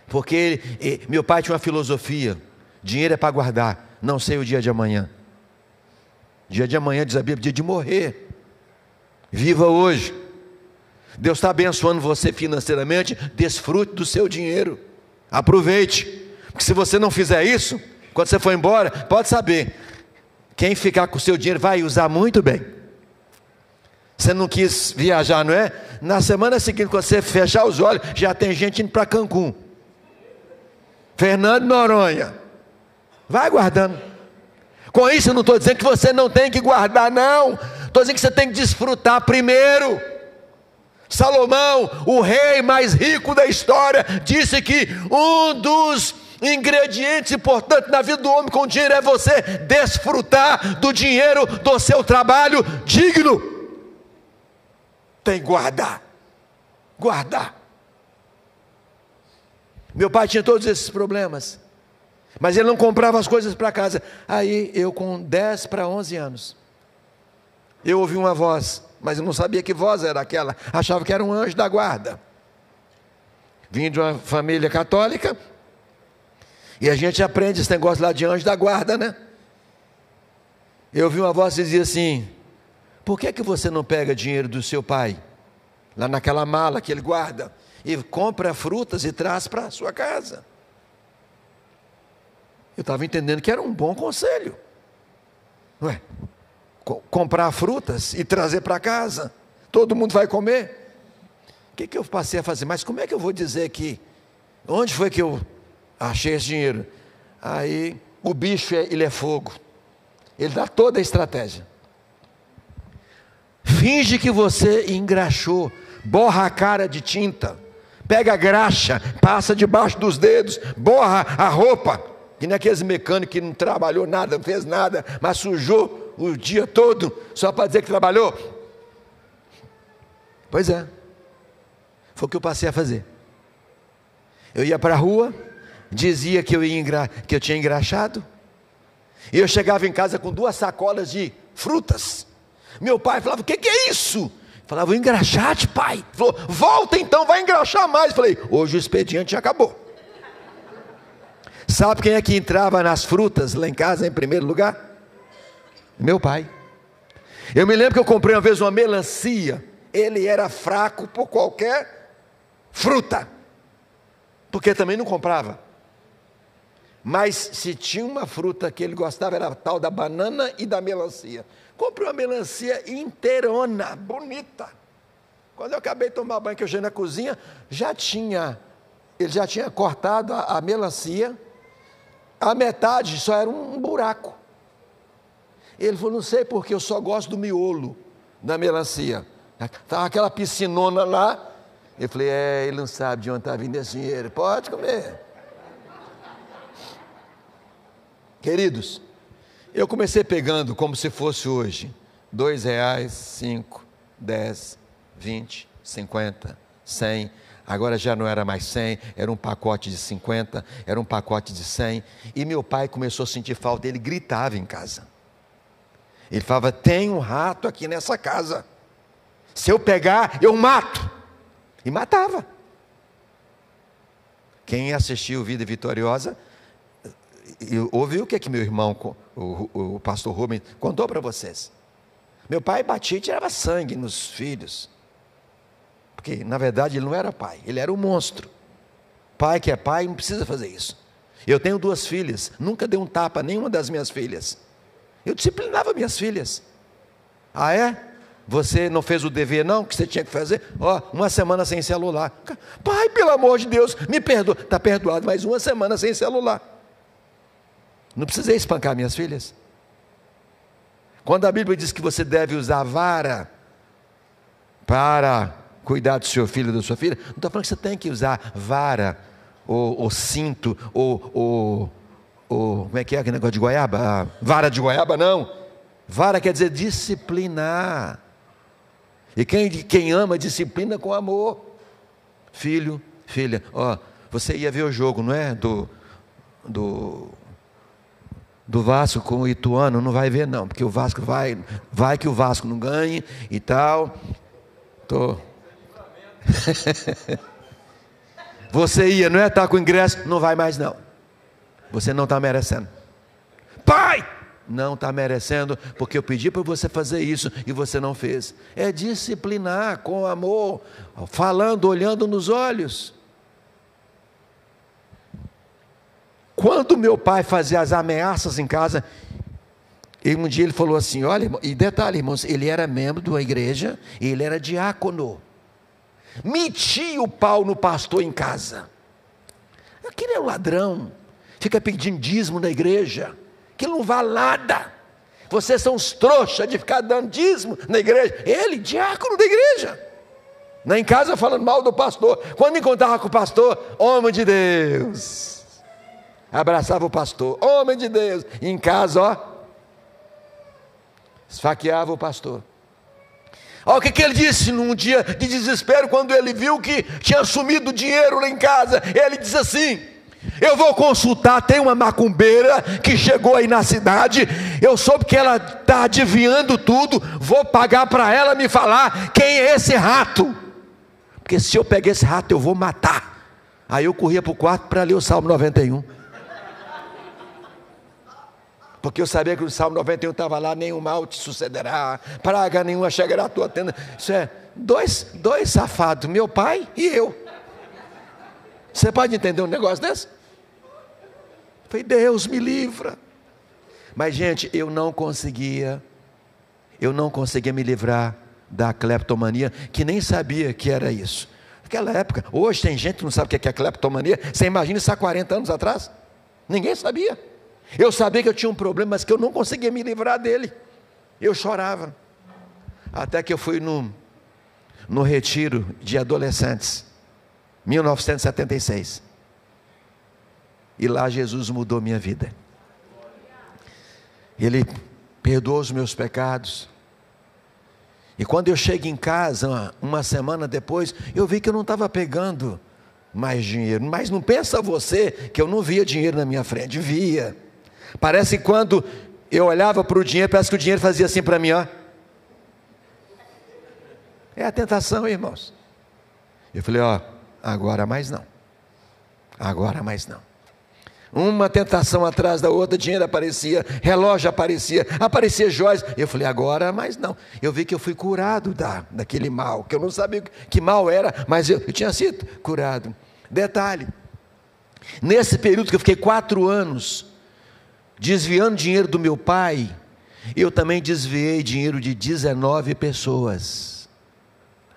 Porque meu pai tinha uma filosofia: dinheiro é para guardar, não sei o dia de amanhã. Dia de amanhã, diz a Bíblia, dia de morrer. Viva hoje. Deus está abençoando você financeiramente, desfrute do seu dinheiro, aproveite, porque se você não fizer isso, quando você for embora, pode saber, quem ficar com o seu dinheiro vai usar muito bem. Você não quis viajar, não é? Na semana seguinte, quando você fechar os olhos, já tem gente indo para Cancún, Fernando de Noronha. Vai guardando. Com isso eu não estou dizendo que você não tem que guardar, não. Estou dizendo que você tem que desfrutar primeiro. Salomão, o rei mais rico da história, disse que um dos ingredientes importantes na vida do homem com dinheiro é você desfrutar do dinheiro do seu trabalho digno. Tem que guardar. Guardar. Meu pai tinha todos esses problemas, mas ele não comprava as coisas para casa. Aí eu, com 10 para 11 anos, eu ouvi uma voz, mas eu não sabia que voz era aquela, achava que era um anjo da guarda. Vim de uma família católica, e a gente aprende esse negócio lá de anjo da guarda, né? Eu ouvi uma voz que dizia assim: por que você não pega dinheiro do seu pai, lá naquela mala que ele guarda, e compra frutas e traz para a sua casa? Eu estava entendendo que era um bom conselho. Ué, comprar frutas e trazer para casa, todo mundo vai comer. O que eu passei a fazer? Mas como é que eu vou dizer que, onde foi que eu achei esse dinheiro? Aí o bicho ele é fogo. Ele dá toda a estratégia. Finge que você engraxou, borra a cara de tinta, pega a graxa, passa debaixo dos dedos, borra a roupa, que nem aqueles mecânicos que não trabalhou nada, não fez nada, mas sujou o dia todo, só para dizer que trabalhou. Pois é, foi o que eu passei a fazer. Eu ia para a rua, dizia que eu tinha engraxado, e eu chegava em casa com 2 sacolas de frutas. Meu pai falava: o que é isso? Eu falava: vou engraxar-te, pai. Ele falou: volta então, vai engraxar mais. Eu falei: hoje o expediente já acabou. Sabe quem é que entrava nas frutas lá em casa em primeiro lugar? Meu pai. Eu me lembro que eu comprei uma vez uma melancia. Ele era fraco por qualquer fruta, porque também não comprava. Mas se tinha uma fruta que ele gostava, era a tal da banana e da melancia. Comprei uma melancia inteirona, bonita. Quando eu acabei de tomar banho, que eu cheguei na cozinha, ele já tinha cortado a melancia, a metade só era um buraco. Ele falou: não sei porque eu só gosto do miolo da melancia. Estava aquela piscinona lá. Eu falei: ele não sabe de onde está vindo esse dinheiro, pode comer. Queridos, eu comecei pegando como se fosse hoje, R$2, 5, 10, 20, 50, 100, agora já não era mais 100, era um pacote de 50, era um pacote de 100, e meu pai começou a sentir falta, ele gritava em casa, ele falava: tem um rato aqui nessa casa, se eu pegar, eu mato, e matava. Quem assistiu Vida Vitoriosa, ouviu o que meu irmão, o pastor Rubens, contou para vocês. Meu pai batia e tirava sangue nos filhos, porque na verdade ele não era pai, ele era um monstro. Pai que é pai não precisa fazer isso. Eu tenho 2 filhas, nunca dei um tapa a nenhuma das minhas filhas. Eu disciplinava minhas filhas. Ah é? Você não fez o dever não, que você tinha que fazer? Uma semana sem celular. Pai, pelo amor de Deus, me perdoa. Está perdoado, mas 1 semana sem celular. Não precisei espancar minhas filhas. Quando a Bíblia diz que você deve usar vara para cuidar do seu filho ou da sua filha, não estou falando que você tem que usar vara, ou cinto, ou como é que é aquele negócio de goiaba? Vara de goiaba, não. Vara quer dizer disciplinar. E quem ama, disciplina com amor. Filho, filha, você ia ver o jogo, não é? Do Vasco com o Ituano, não vai ver não, porque o Vasco vai que o Vasco não ganhe e tal. Você ia, não é? Tá com ingresso, não vai mais não. Você não está merecendo. Pai, não está merecendo, porque eu pedi para você fazer isso e você não fez. É disciplinar com amor, falando, olhando nos olhos. Quando meu pai fazia as ameaças em casa, um dia ele falou assim: olha, e detalhe, irmãos, ele era membro de uma igreja, ele era diácono, metia o pau no pastor em casa. Aquele é um ladrão, fica pedindo dízimo na igreja, aquilo não vale nada, vocês são os trouxas de ficar dando dízimo na igreja. Ele, diácono da igreja, em casa falando mal do pastor. Quando encontrava com o pastor, homem de Deus, abraçava o pastor, homem de Deus. E em casa, esfaqueava o pastor. Olha o que ele disse num dia de desespero, quando ele viu que tinha sumido dinheiro lá em casa. Ele disse assim: eu vou consultar, tem uma macumbeira que chegou aí na cidade, eu soube que ela está adivinhando tudo, vou pagar para ela me falar quem é esse rato, porque se eu pegar esse rato eu vou matar. Aí eu corria para o quarto para ler o Salmo 91, porque eu sabia que o Salmo 91 estava lá: nenhum mal te sucederá, praga nenhuma chegará à tua tenda. Isso é dois safados, meu pai e eu. Você pode entender um negócio desse? Falei: Deus me livra. Mas gente, eu não conseguia me livrar da cleptomania, que nem sabia que era isso. Naquela época, hoje tem gente que não sabe o que é cleptomania. Você imagina isso há 40 anos atrás? Ninguém sabia. Eu sabia que eu tinha um problema, mas que eu não conseguia me livrar dele. Eu chorava. Até que eu fui no retiro de adolescentes, 1976. E lá Jesus mudou minha vida. Ele perdoou os meus pecados. E quando eu chego em casa, uma semana depois, eu vi que eu não estava pegando mais dinheiro. Mas não pensa você que eu não via dinheiro na minha frente. Via. Parece que quando eu olhava para o dinheiro, parece que o dinheiro fazia assim para mim, ó. É a tentação, irmãos. Eu falei, ó, agora mais não. Agora mais não. Uma tentação atrás da outra, dinheiro aparecia, relógio aparecia joias. Eu falei, agora mais não. Eu vi que eu fui curado daquele mal, que eu não sabia que mal era, mas eu tinha sido curado. Detalhe, nesse período que eu fiquei 4 anos desviando dinheiro do meu pai, eu também desviei dinheiro de 19 pessoas,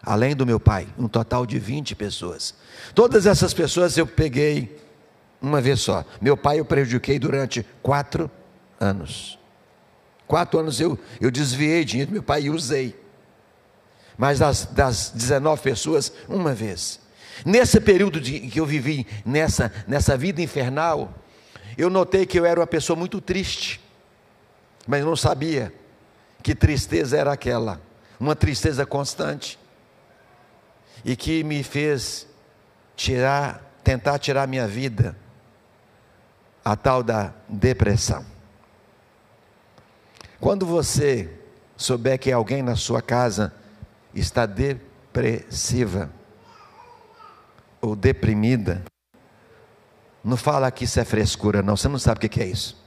além do meu pai, um total de 20 pessoas. Todas essas pessoas eu peguei uma vez só. Meu pai eu prejudiquei durante 4 anos. 4 anos eu desviei dinheiro do meu pai e usei. Mas das 19 pessoas, uma vez. Nesse período que eu vivi nessa vida infernal, eu notei que eu era uma pessoa muito triste, mas eu não sabia que tristeza era aquela, uma tristeza constante, e que me fez tentar tirar minha vida, a tal da depressão. Quando você souber que alguém na sua casa está depressiva ou deprimida, não fala que isso é frescura não, você não sabe o que é isso.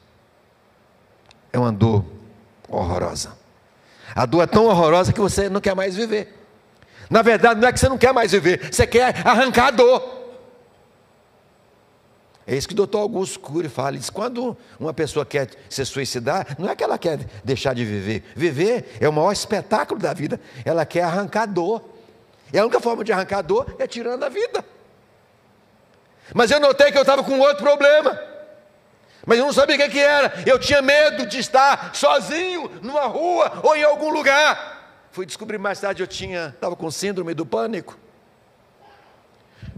É uma dor horrorosa. A dor é tão horrorosa que você não quer mais viver. Na verdade não é que você não quer mais viver, você quer arrancar a dor. É isso que o Dr. Augusto Cury fala. Ele diz, quando uma pessoa quer se suicidar, não é que ela quer deixar de viver. Viver é o maior espetáculo da vida. Ela quer arrancar a dor. E a única forma de arrancar a dor é tirando a vida. Mas eu notei que eu estava com outro problema. Mas eu não sabia o que era. Eu tinha medo de estar sozinho numa rua ou em algum lugar. Fui descobrir mais tarde, eu estava com síndrome do pânico.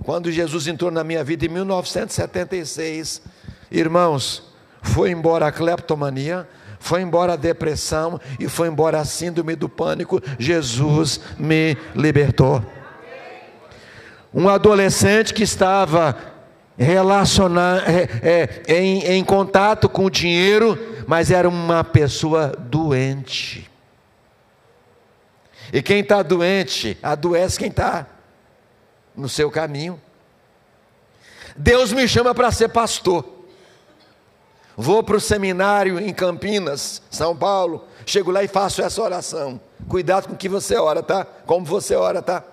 Quando Jesus entrou na minha vida em 1976, irmãos, foi embora a cleptomania, foi embora a depressão e foi embora a síndrome do pânico. Jesus me libertou. Um adolescente que estava em contato com o dinheiro, mas era uma pessoa doente. E quem está doente, adoece quem está no seu caminho. Deus me chama para ser pastor. Vou para o seminário em Campinas, São Paulo. Chego lá e faço essa oração. Cuidado com o que você ora, tá? Como você ora, tá?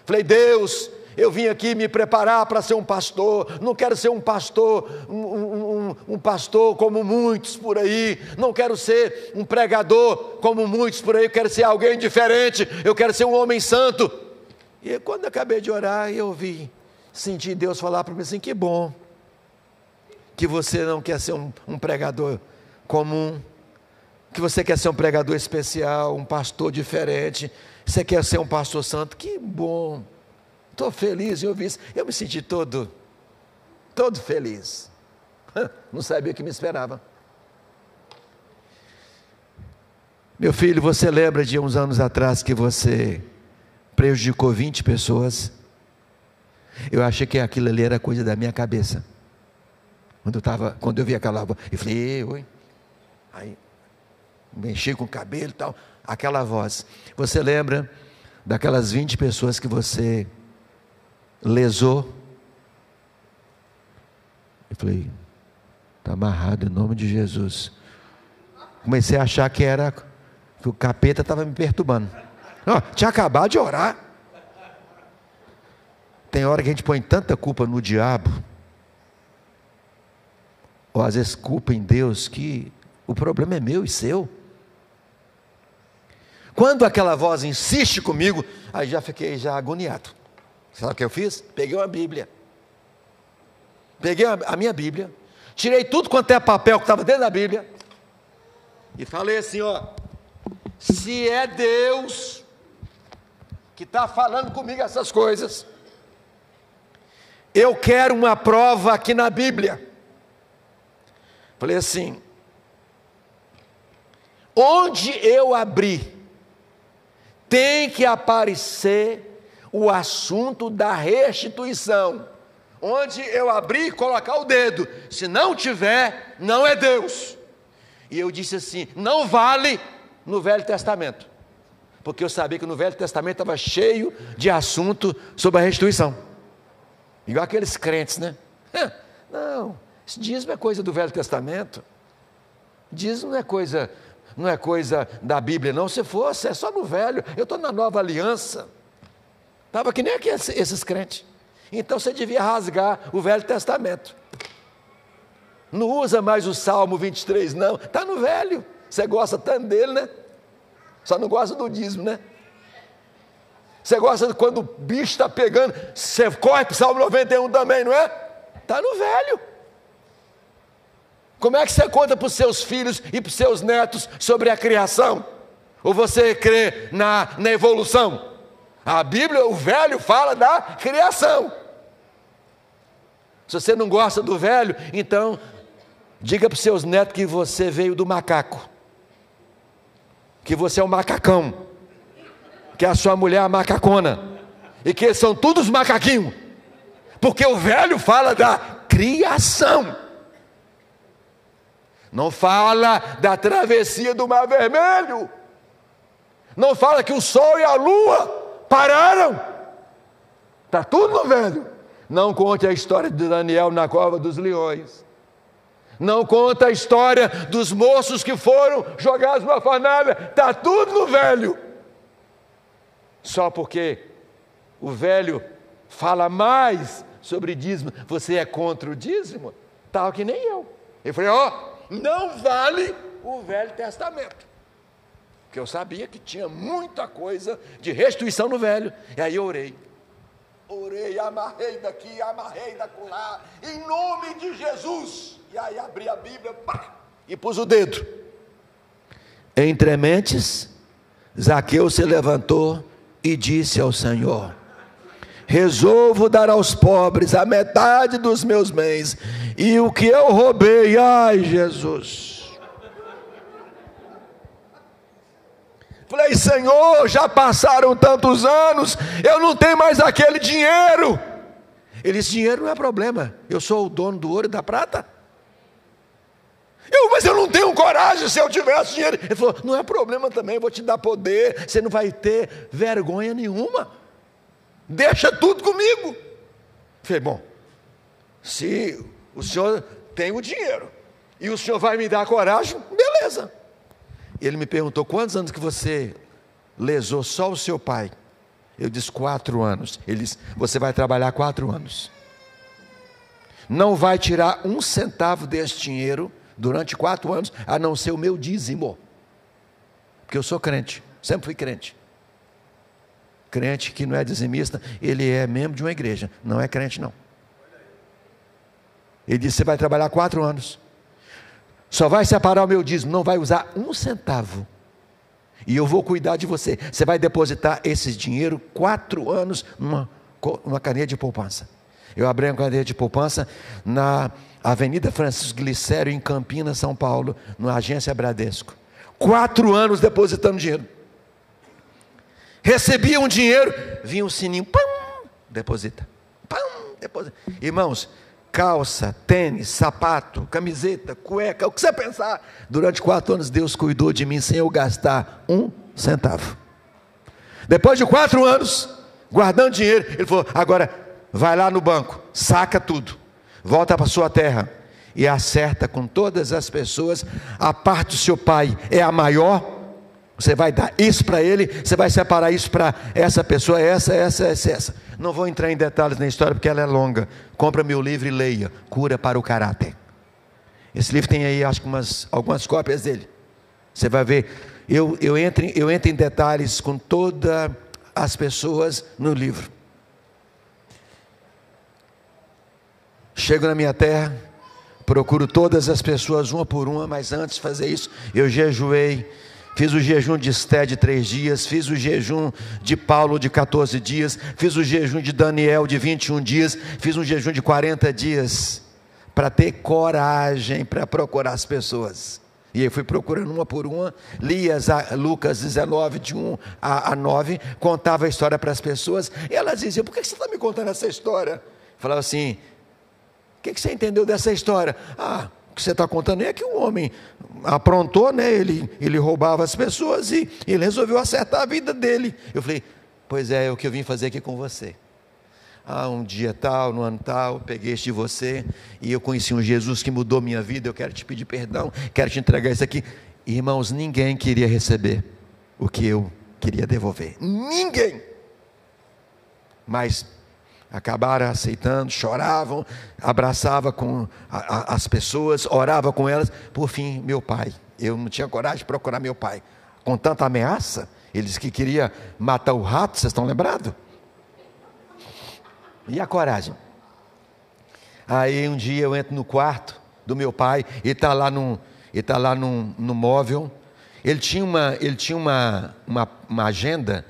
Falei, Deus, eu vim aqui me preparar para ser um pastor. Não quero ser um pastor, um pastor como muitos por aí. Não quero ser um pregador como muitos por aí. Eu quero ser alguém diferente. Eu quero ser um homem santo. E quando eu acabei de orar, eu senti Deus falar para mim assim, que bom que você não quer ser um pregador comum, que você quer ser um pregador especial, um pastor diferente, você quer ser um pastor santo, que bom, estou feliz em ouvir isso. Eu me senti todo feliz, não sabia o que me esperava. Meu filho, você lembra de uns anos atrás que você prejudicou 20 pessoas? Eu achei que aquilo ali era coisa da minha cabeça. Quando eu vi aquela voz, eu falei, oi. Aí, mexi com o cabelo e tal. Aquela voz. Você lembra daquelas 20 pessoas que você lesou? Eu falei, está amarrado em nome de Jesus. Comecei a achar que o capeta estava me perturbando. Não, tinha acabado de orar. Tem hora que a gente põe tanta culpa no diabo, ou às vezes culpa em Deus, que o problema é meu e seu. Quando aquela voz insiste comigo, aí já fiquei agoniado. Sabe o que eu fiz? Peguei uma Bíblia. Peguei a minha Bíblia, tirei tudo quanto é papel que estava dentro da Bíblia, e falei assim, ó, se é Deus que está falando comigo essas coisas, eu quero uma prova aqui na Bíblia. Falei assim, onde eu abrir, tem que aparecer o assunto da restituição. Onde eu abrir, colocar o dedo. Se não tiver, não é Deus. E eu disse assim, não vale no Velho Testamento. Porque eu sabia que no Velho Testamento estava cheio de assunto sobre a restituição. Igual aqueles crentes, né? Não, esse dízimo é coisa do Velho Testamento. Dízimo não é coisa da Bíblia, não. Se fosse, é só no Velho. Eu estou na Nova Aliança. Estava que nem aqui esses crentes. Então você devia rasgar o Velho Testamento. Não usa mais o Salmo 23, não. Está no Velho. Você gosta tanto dele, né? Só não gosta do dízimo, né? Você gosta de quando o bicho está pegando, você corre para o Salmo 91 também, não é? Está no Velho. Como é que você conta para os seus filhos e para os seus netos sobre a criação? Ou você crê na evolução? A Bíblia, o Velho, fala da criação. Se você não gosta do Velho, então diga para os seus netos que você veio do macaco, que você é um macacão, que a sua mulher é a macacona, e que são todos macaquinhos, porque o Velho fala da criação. Não fala da travessia do Mar Vermelho, não fala que o sol e a lua pararam. Está tudo no Velho. Não conte a história de Daniel na cova dos leões. Não conta a história dos moços que foram jogados numa fornalha. Está tudo no Velho. Só porque o Velho fala mais sobre dízimo. Você é contra o dízimo? Tal que nem eu. Eu falei, não vale o Velho Testamento. Porque eu sabia que tinha muita coisa de restituição no Velho. E aí eu orei, amarrei daqui, amarrei dacolá, em nome de Jesus. E aí abri a Bíblia, pá, e pus o dedo. Entre mentes, Zaqueu se levantou e disse ao Senhor: resolvo dar aos pobres a metade dos meus bens, e o que eu roubei, ai Jesus. Falei, Senhor, já passaram tantos anos, eu não tenho mais aquele dinheiro. Ele disse, dinheiro não é problema, eu sou o dono do ouro e da prata. Mas eu não tenho coragem, se eu tivesse dinheiro. Ele falou, não é problema também, eu vou te dar poder, você não vai ter vergonha nenhuma. Deixa tudo comigo. Falei, bom, se o senhor tem o dinheiro e o senhor vai me dar coragem, beleza. Ele me perguntou, quantos anos que você lesou só o seu pai? Eu disse, 4 anos. Ele disse, você vai trabalhar 4 anos. Não vai tirar 1 centavo desse dinheiro durante 4 anos, a não ser o meu dízimo. Porque eu sou crente, sempre fui crente. Crente que não é dizimista, ele é membro de uma igreja, não é crente não. Ele disse, você vai trabalhar 4 anos. Só vai separar o meu dízimo, não vai usar 1 centavo. E eu vou cuidar de você. Você vai depositar esse dinheiro 4 anos numa cadeia de poupança. Eu abri uma cadeia de poupança na Avenida Francisco Glicério, em Campinas, São Paulo, na agência Bradesco. 4 anos depositando dinheiro. Recebia um dinheiro, vinha um sininho, pam, deposita. Pam, deposita. Irmãos, calça, tênis, sapato, camiseta, cueca, o que você pensar. Durante 4 anos Deus cuidou de mim sem eu gastar 1 centavo. Depois de 4 anos, guardando dinheiro, ele falou, agora vai lá no banco, saca tudo, volta para a sua terra e acerta com todas as pessoas, a parte do seu pai é a maior, você vai dar isso para ele, você vai separar isso para essa pessoa, essa. Não vou entrar em detalhes na história porque ela é longa. Compra meu livro e leia, Cura para o Caráter. Esse livro tem aí, acho que algumas cópias dele. Você vai ver, eu entro em detalhes com todas as pessoas no livro. Chego na minha terra, procuro todas as pessoas uma por uma, mas antes de fazer isso, eu jejuei. Fiz o jejum de Esté de 3 dias, fiz o jejum de Paulo de 14 dias, fiz o jejum de Daniel de 21 dias, fiz um jejum de 40 dias, para ter coragem para procurar as pessoas. E eu fui procurando uma por uma, lia Lucas 19, de 1 a 9, contava a história para as pessoas, e elas diziam: por que você está me contando essa história? Eu falava assim: o que você entendeu dessa história? O que você está contando é que um homem aprontou, né? Ele roubava as pessoas e ele resolveu acertar a vida dele. Eu falei: pois é o que eu vim fazer aqui com você. Um dia tal, no ano tal, peguei este de você, e eu conheci um Jesus que mudou minha vida, eu quero te pedir perdão, quero te entregar isso aqui. Irmãos, ninguém queria receber o que eu queria devolver, ninguém, mas acabaram aceitando, choravam, abraçava com as pessoas, orava com elas. Por fim, meu pai, eu não tinha coragem de procurar meu pai, com tanta ameaça. Ele disse que queria matar o rato, vocês estão lembrados? E a coragem? Aí um dia eu entro no quarto do meu pai, ele está lá no móvel. Ele tinha uma agenda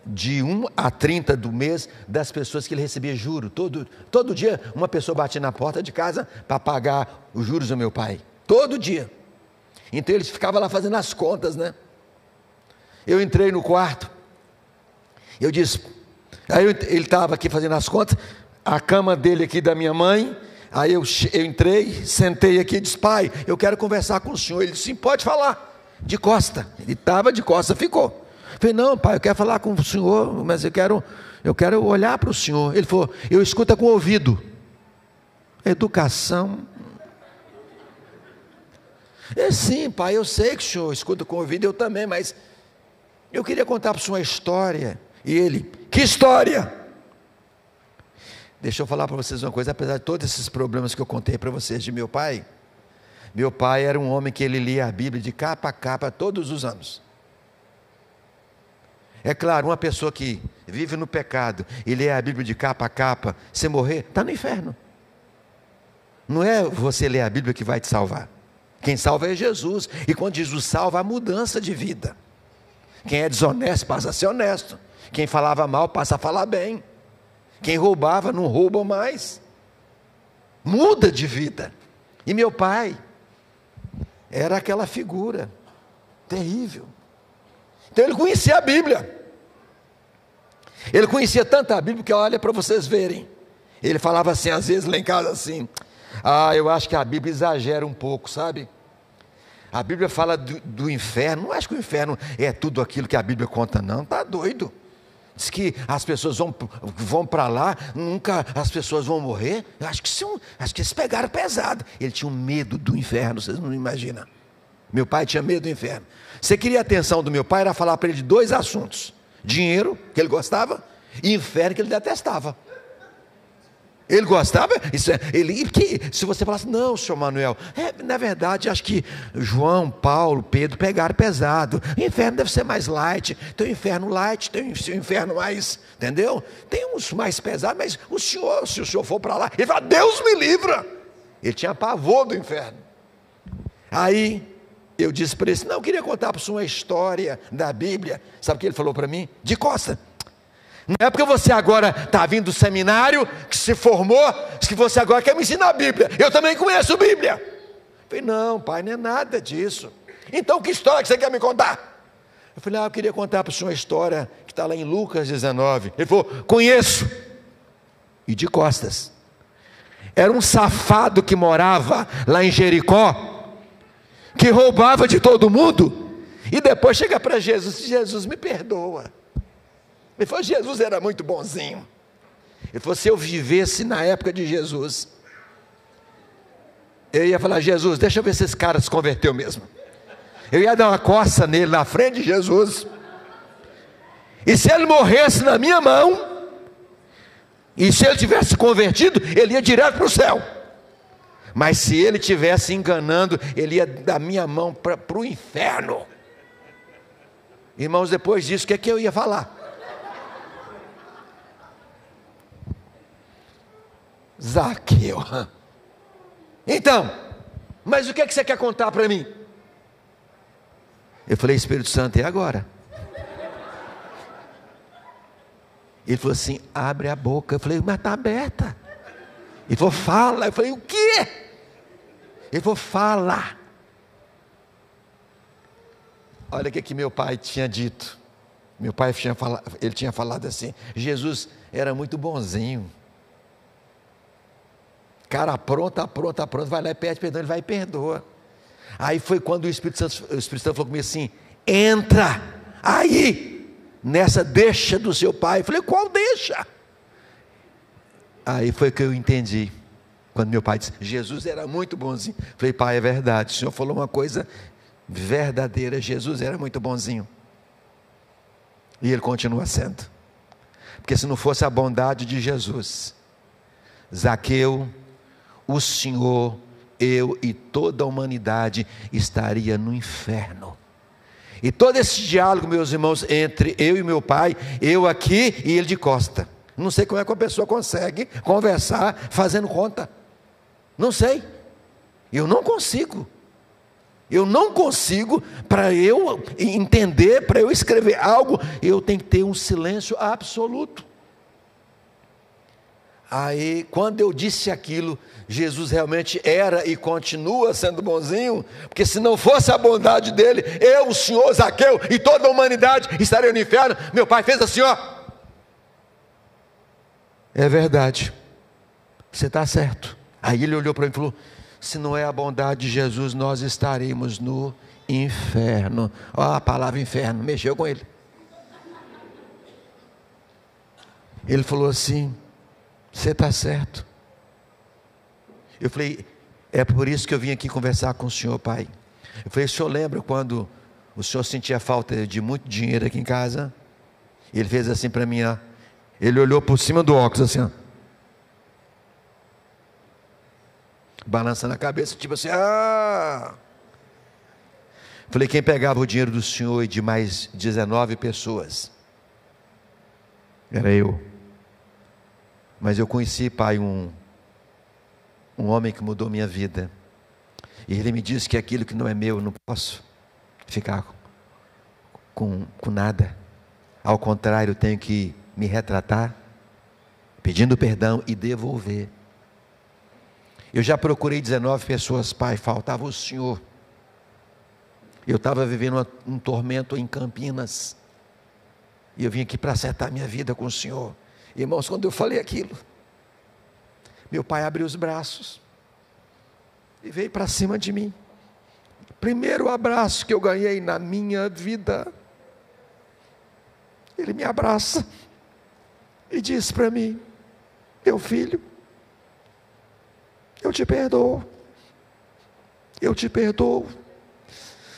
de 1 a 30 do mês, das pessoas que ele recebia juro. Todo dia uma pessoa batia na porta de casa para pagar os juros do meu pai, todo dia. Então ele ficava lá fazendo as contas, né? Eu entrei no quarto, eu disse, aí ele estava aqui fazendo as contas, a cama dele aqui da minha mãe. Aí eu entrei, sentei aqui e disse: pai, eu quero conversar com o senhor. Ele disse: sim, pode falar. De costa, ele estava de costa, ficou. Eu falei: não, pai, eu quero falar com o senhor, mas eu quero olhar para o senhor. Ele falou: eu escuto com o ouvido. Educação. Sim, pai, eu sei que o senhor escuta com o ouvido, eu também, mas eu queria contar para o senhor uma história. E ele: que história? Deixa eu falar para vocês uma coisa, apesar de todos esses problemas que eu contei para vocês de meu pai era um homem que ele lia a Bíblia de capa a capa todos os anos. É claro, uma pessoa que vive no pecado e lê a Bíblia de capa a capa, se morrer, está no inferno. Não é você ler a Bíblia que vai te salvar. Quem salva é Jesus, e quando Jesus salva, há mudança de vida. Quem é desonesto passa a ser honesto, quem falava mal passa a falar bem, quem roubava não rouba mais, muda de vida. E meu pai era aquela figura terrível. Então ele conhecia a Bíblia, ele conhecia tanto a Bíblia que, olha, para vocês verem, ele falava assim, às vezes lá em casa assim: eu acho que a Bíblia exagera um pouco, sabe? A Bíblia fala do inferno, não acho que o inferno é tudo aquilo que a Bíblia conta, não, está doido. Diz que as pessoas vão para lá, nunca as pessoas vão morrer. Eu acho que eles pegaram pesado. Ele tinha um medo do inferno, vocês não imaginam. Meu pai tinha medo do inferno. Você queria a atenção do meu pai, era falar para ele de 2 assuntos: dinheiro, que ele gostava, e inferno, que ele detestava. Ele gostava, se você falasse: não, senhor Manuel, na verdade, acho que João, Paulo, Pedro pegaram pesado, o inferno deve ser mais light, tem o inferno light, tem o inferno mais, entendeu? Tem uns mais pesados, mas o senhor, se o senhor for para lá, ele fala: Deus me livra. Ele tinha pavor do inferno. Aí, eu disse para ele: não, eu queria contar para o senhor uma história da Bíblia. Sabe o que ele falou para mim? De costa: não é porque você agora está vindo do seminário, que se formou, que você agora quer me ensinar a Bíblia. Eu também conheço a Bíblia. Eu falei: não, pai, não é nada disso. Então que história que você quer me contar? Eu falei: eu queria contar para o senhor uma história que está lá em Lucas 19. Ele falou: conheço. E de costas. Era um safado que morava lá em Jericó, que roubava de todo mundo, e depois chega para Jesus: Jesus, me perdoa. Ele falou: Jesus era muito bonzinho. Ele falou: se eu vivesse na época de Jesus, eu ia falar: Jesus, deixa eu ver se esse cara se converteu mesmo. Eu ia dar uma coça nele na frente de Jesus, e se ele morresse na minha mão, e se ele tivesse convertido, ele ia direto para o céu. Mas se ele tivesse enganando, ele ia da minha mão para o inferno. Irmãos, depois disso, o que é que eu ia falar? Zaqueu, Então, mas o que é que você quer contar para mim? Eu falei, Espírito Santo, é agora. Ele falou assim, abre a boca. Eu falei, mas está aberta. Ele falou, fala. Eu falei, o quê? Ele falou, fala. Olha o que meu pai tinha dito. Meu pai tinha falado assim, Jesus era muito bonzinho. Cara, pronto, vai lá e pede perdão, ele vai e perdoa. Aí foi quando o Espírito Santo falou comigo assim, entra aí, nessa deixa do seu pai. Eu falei, qual deixa? Aí foi que eu entendi, quando meu pai disse, Jesus era muito bonzinho. Eu falei, pai, é verdade, o senhor falou uma coisa verdadeira, Jesus era muito bonzinho. E ele continua sendo. Porque se não fosse a bondade de Jesus, Zaqueu, o Senhor, eu e toda a humanidade estaria no inferno. E todo esse diálogo, meus irmãos, entre eu e meu pai, eu aqui e ele de costa. Não sei como é que uma pessoa consegue conversar fazendo conta. Não sei. Eu não consigo. Para eu entender, para eu escrever algo, eu tenho que ter um silêncio absoluto. Aí, quando eu disse aquilo, Jesus realmente era e continua sendo bonzinho, porque se não fosse a bondade dele, eu, o Senhor, Zaqueu e toda a humanidade estaria no inferno. Meu pai fez assim, ó. É verdade, você está certo. Aí ele olhou para mim e falou, se não é a bondade de Jesus, nós estaremos no inferno. Ó, a palavra inferno, mexeu com ele. Ele falou assim, você está certo. Eu falei, é por isso que eu vim aqui conversar com o senhor, pai. Eu falei, o senhor lembra quando o senhor sentia falta de muito dinheiro aqui em casa? Ele fez assim para mim, ó. Ele olhou por cima do óculos assim, ó. Balançando a cabeça, tipo assim, Falei, quem pegava o dinheiro do senhor e de mais 19 pessoas? Era eu. Mas eu conheci, pai, um homem que mudou minha vida. E ele me disse que aquilo que não é meu, eu não posso ficar com nada. Ao contrário, eu tenho que me retratar, pedindo perdão e devolver. Eu já procurei 19 pessoas, pai, faltava o senhor. Eu estava vivendo um tormento em Campinas. E eu vim aqui para acertar minha vida com o senhor. Irmãos, quando eu falei aquilo, meu pai abriu os braços e veio para cima de mim. Primeiro abraço que eu ganhei na minha vida. Ele me abraça e diz para mim, meu filho, eu te perdoo. Eu te perdoo.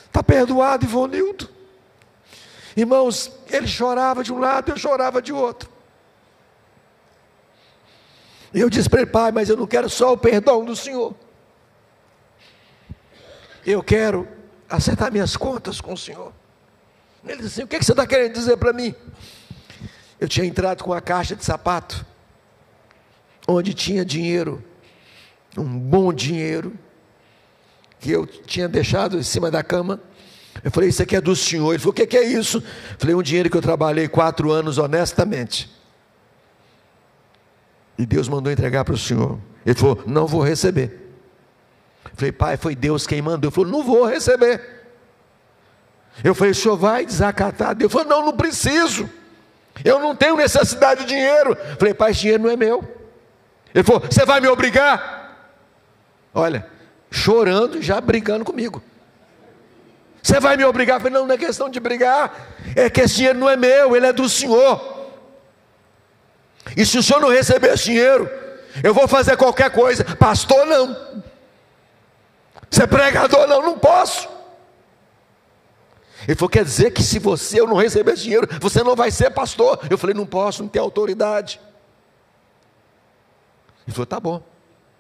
Está perdoado, Ivonildo? Irmãos, ele chorava de um lado, eu chorava de outro. E eu disse para ele, pai, mas eu não quero só o perdão do senhor. Eu quero acertar minhas contas com o senhor. Ele disse assim, o que você está querendo dizer para mim? Eu tinha entrado com uma caixa de sapato, onde tinha dinheiro, um bom dinheiro, que eu tinha deixado em cima da cama. Eu falei, isso aqui é do senhor. Ele falou, o que é isso? Eu falei, um dinheiro que eu trabalhei 4 anos honestamente, e Deus mandou entregar para o senhor. Ele falou, não vou receber. Eu falei, pai, foi Deus quem mandou. Ele falou, não vou receber. Eu falei, o senhor vai desacatar? Deus falou, não preciso, eu não tenho necessidade de dinheiro. Eu falei, pai, esse dinheiro não é meu. Ele falou, você vai me obrigar? Olha, chorando e já brigando comigo. Você vai me obrigar? Eu falei, não é questão de brigar, é que esse dinheiro não é meu, ele é do senhor. E se o senhor não receber esse dinheiro, eu vou fazer qualquer coisa. Pastor, não. Ser pregador, não posso. Ele falou, quer dizer que se eu não receber esse dinheiro, você não vai ser pastor? Eu falei, não posso, não tenho autoridade. Ele falou, tá bom,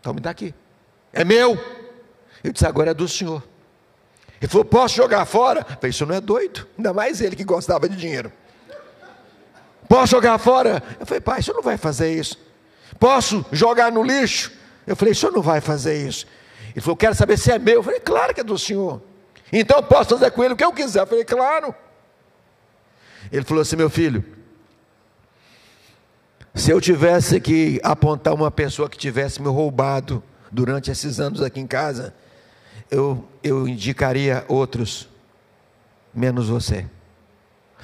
então me dá aqui. É meu. Eu disse, agora é do senhor. Ele falou, posso jogar fora? Eu falei, isso não é doido? Ainda mais ele que gostava de dinheiro. Posso jogar fora? Eu falei, pai, o senhor não vai fazer isso. Posso jogar no lixo? Eu falei, o senhor não vai fazer isso. Ele falou, quero saber se é meu. Eu falei, claro que é do senhor. Então eu posso fazer com ele o que eu quiser. Eu falei, claro. Ele falou assim, meu filho, se eu tivesse que apontar uma pessoa que tivesse me roubado durante esses anos aqui em casa, eu indicaria outros, menos você.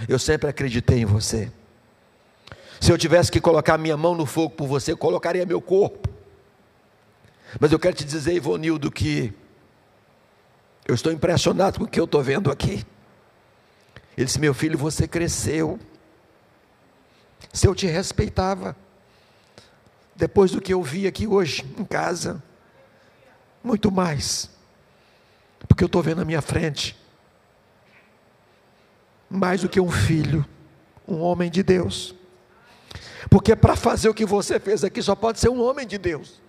Eu sempre acreditei em você. Se eu tivesse que colocar minha mão no fogo por você, eu colocaria meu corpo. Mas eu quero te dizer, Ivonildo, que eu estou impressionado com o que eu estou vendo aqui. Ele disse, meu filho, você cresceu. Se eu te respeitava, depois do que eu vi aqui hoje em casa, muito mais, porque eu estou vendo à minha frente, mais do que um filho, um homem de Deus. Porque para fazer o que você fez aqui, só pode ser um homem de Deus.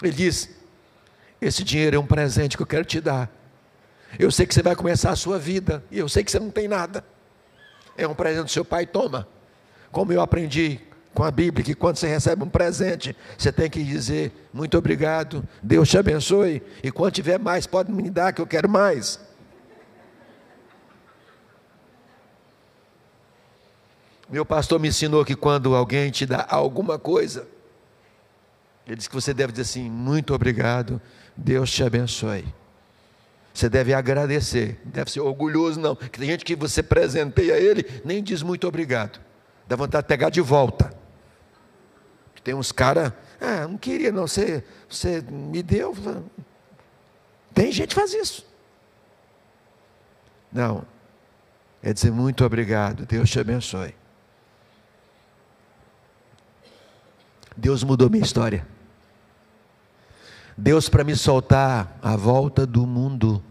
Ele diz, esse dinheiro é um presente que eu quero te dar. Eu sei que você vai começar a sua vida, e eu sei que você não tem nada. É um presente do seu pai, toma. Como eu aprendi com a Bíblia, que quando você recebe um presente, você tem que dizer, muito obrigado, Deus te abençoe, e quando tiver mais, pode me dar, que eu quero mais. Meu pastor me ensinou que quando alguém te dá alguma coisa, ele diz que você deve dizer assim, muito obrigado, Deus te abençoe. Você deve agradecer, não deve ser orgulhoso não, que tem gente que você presenteia ele, nem diz muito obrigado, dá vontade de pegar de volta. Tem uns caras, não queria não, você me deu, tem gente que faz isso. Não, é dizer muito obrigado, Deus te abençoe. Deus mudou minha história. Deus, para me soltar à volta do mundo,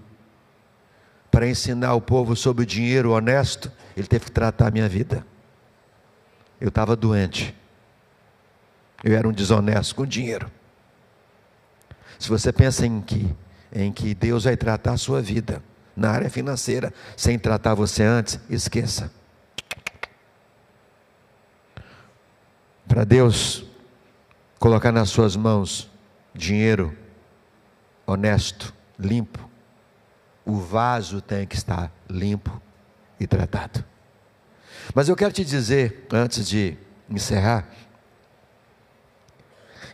para ensinar o povo sobre o dinheiro honesto, Ele teve que tratar a minha vida. Eu estava doente. Eu era um desonesto com dinheiro. Se você pensa em que Deus vai tratar a sua vida na área financeira, sem tratar você antes, esqueça. Para Deus colocar nas suas mãos dinheiro honesto, limpo, o vaso tem que estar limpo e tratado. Mas eu quero te dizer, antes de encerrar,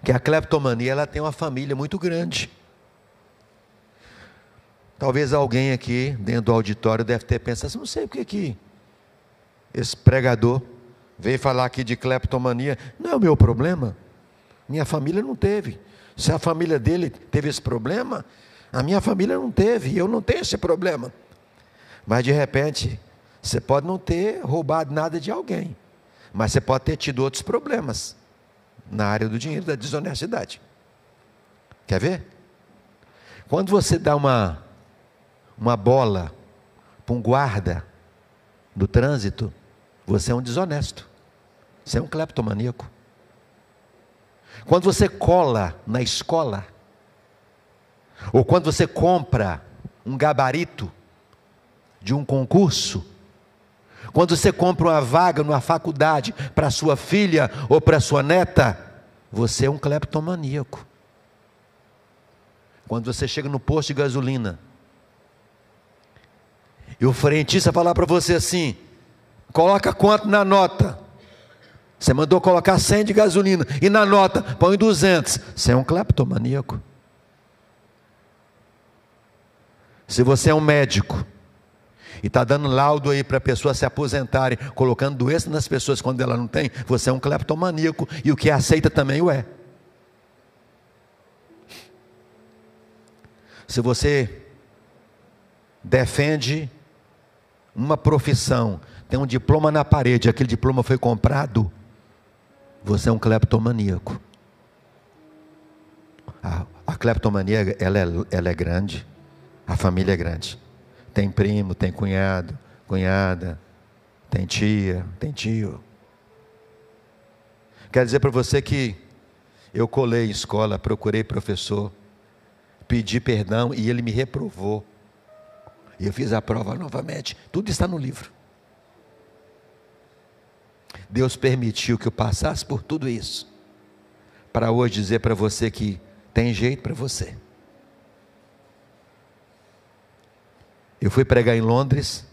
que a cleptomania, ela tem uma família muito grande. Talvez alguém aqui dentro do auditório deve ter pensado, não sei porque que esse pregador veio falar aqui de cleptomania. Não é o meu problema. Minha família não teve. Se a família dele teve esse problema, a minha família não teve, e eu não tenho esse problema. Mas de repente, você pode não ter roubado nada de alguém, mas você pode ter tido outros problemas na área do dinheiro, da desonestidade. Quer ver? Quando você dá uma bola para um guarda do trânsito, você é um desonesto, você é um cleptomaníaco. Quando você cola na escola, ou quando você compra um gabarito de um concurso, quando você compra uma vaga numa faculdade para sua filha ou para sua neta, você é um cleptomaníaco. Quando você chega no posto de gasolina e o frentista falar para você assim, coloca quanto na nota? Você mandou colocar 100 de gasolina e na nota põe 200. Você é um cleptomaníaco. Se você é um médico e está dando laudo aí para pessoas se aposentarem, colocando doença nas pessoas quando ela não tem, você é um cleptomaníaco, e o que aceita também o é. Se você defende uma profissão, tem um diploma na parede, aquele diploma foi comprado, você é um cleptomaníaco. A cleptomania, ela é grande, a família é grande. Tem primo, tem cunhado, cunhada, tem tia, tem tio. Quero dizer para você que eu colei em escola, procurei professor, pedi perdão e ele me reprovou. E eu fiz a prova novamente. Tudo está no livro. Deus permitiu que eu passasse por tudo isso, para hoje dizer para você que tem jeito para você. Eu fui pregar em Londres,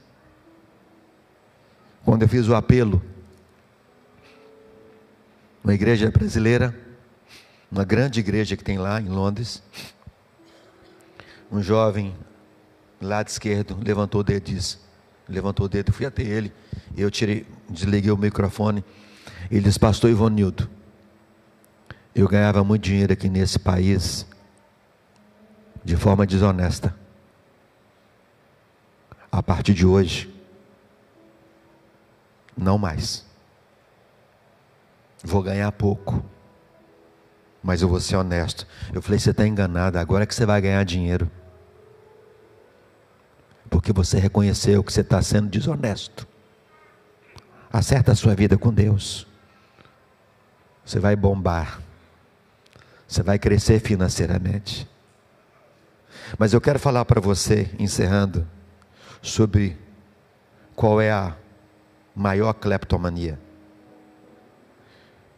quando eu fiz o apelo, uma igreja brasileira, uma grande igreja que tem lá em Londres. Um jovem, lado esquerdo, levantou o dedo e disse, fui até ele, eu desliguei o microfone, ele disse: pastor Ivonildo, eu ganhava muito dinheiro aqui nesse país, de forma desonesta. A partir de hoje, não mais. Vou ganhar pouco, mas eu vou ser honesto. Eu falei: você está enganado, agora é que você vai ganhar dinheiro. Porque você reconheceu que você está sendo desonesto. Acerta a sua vida com Deus. Você vai bombar. Você vai crescer financeiramente. Mas eu quero falar para você, encerrando, sobre qual é a maior cleptomania.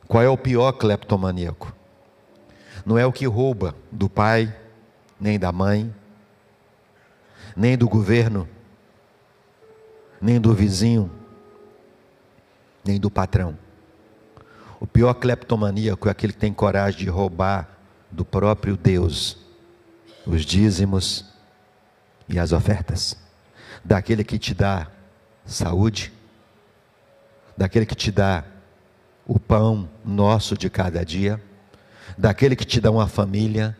Qual é o pior cleptomaníaco? Não é o que rouba do pai, nem da mãe, nem do governo, nem do vizinho, nem do patrão. O pior cleptomaníaco é aquele que tem coragem de roubar do próprio Deus os dízimos e as ofertas. Daquele que te dá saúde, daquele que te dá o pão nosso de cada dia, daquele que te dá uma família.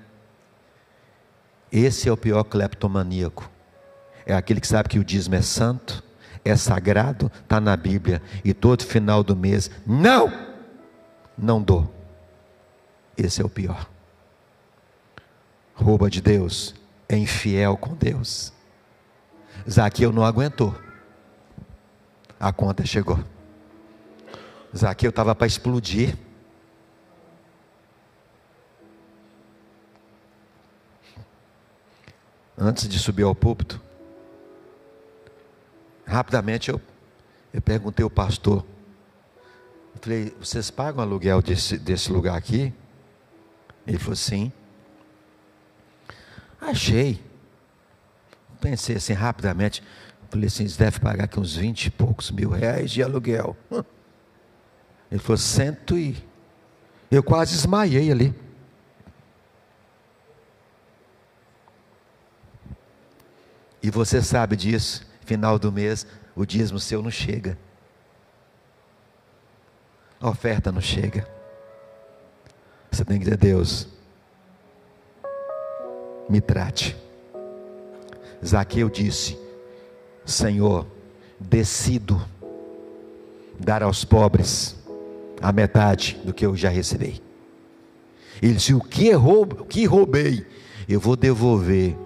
Esse é o pior cleptomaníaco. É aquele que sabe que o dízimo é santo, é sagrado, está na Bíblia, e todo final do mês, não dou. Esse é o pior. Rouba de Deus, é infiel com Deus. Zaqueu não aguentou, a conta chegou. Zaqueu estava para explodir. Antes de subir ao púlpito, rapidamente eu perguntei ao pastor, eu falei: vocês pagam aluguel desse lugar aqui? Ele falou: sim. Achei. Pensei assim rapidamente, falei assim: eles devem pagar aqui uns 20 e poucos mil reais de aluguel. Ele falou: 100 e... Eu quase desmaiei ali. E você sabe disso, final do mês, o dízimo seu não chega. A oferta não chega. Você tem que dizer: Deus, me trate. Zaqueu disse: Senhor, decido dar aos pobres a metade do que eu já recebi. Ele disse: o que roubei, eu vou devolver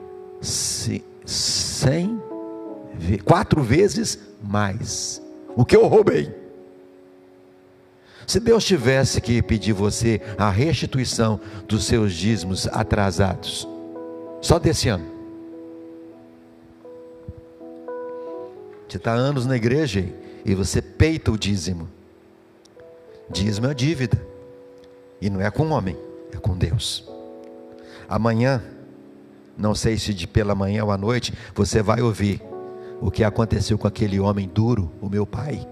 4 vezes mais o que eu roubei. Se Deus tivesse que pedir você a restituição dos seus dízimos atrasados, só desse ano, você está há anos na igreja e você peita o dízimo. Dízimo é dívida, e não é com o homem, é com Deus. Amanhã, não sei se de pela manhã ou à noite, você vai ouvir o que aconteceu com aquele homem duro, o meu pai,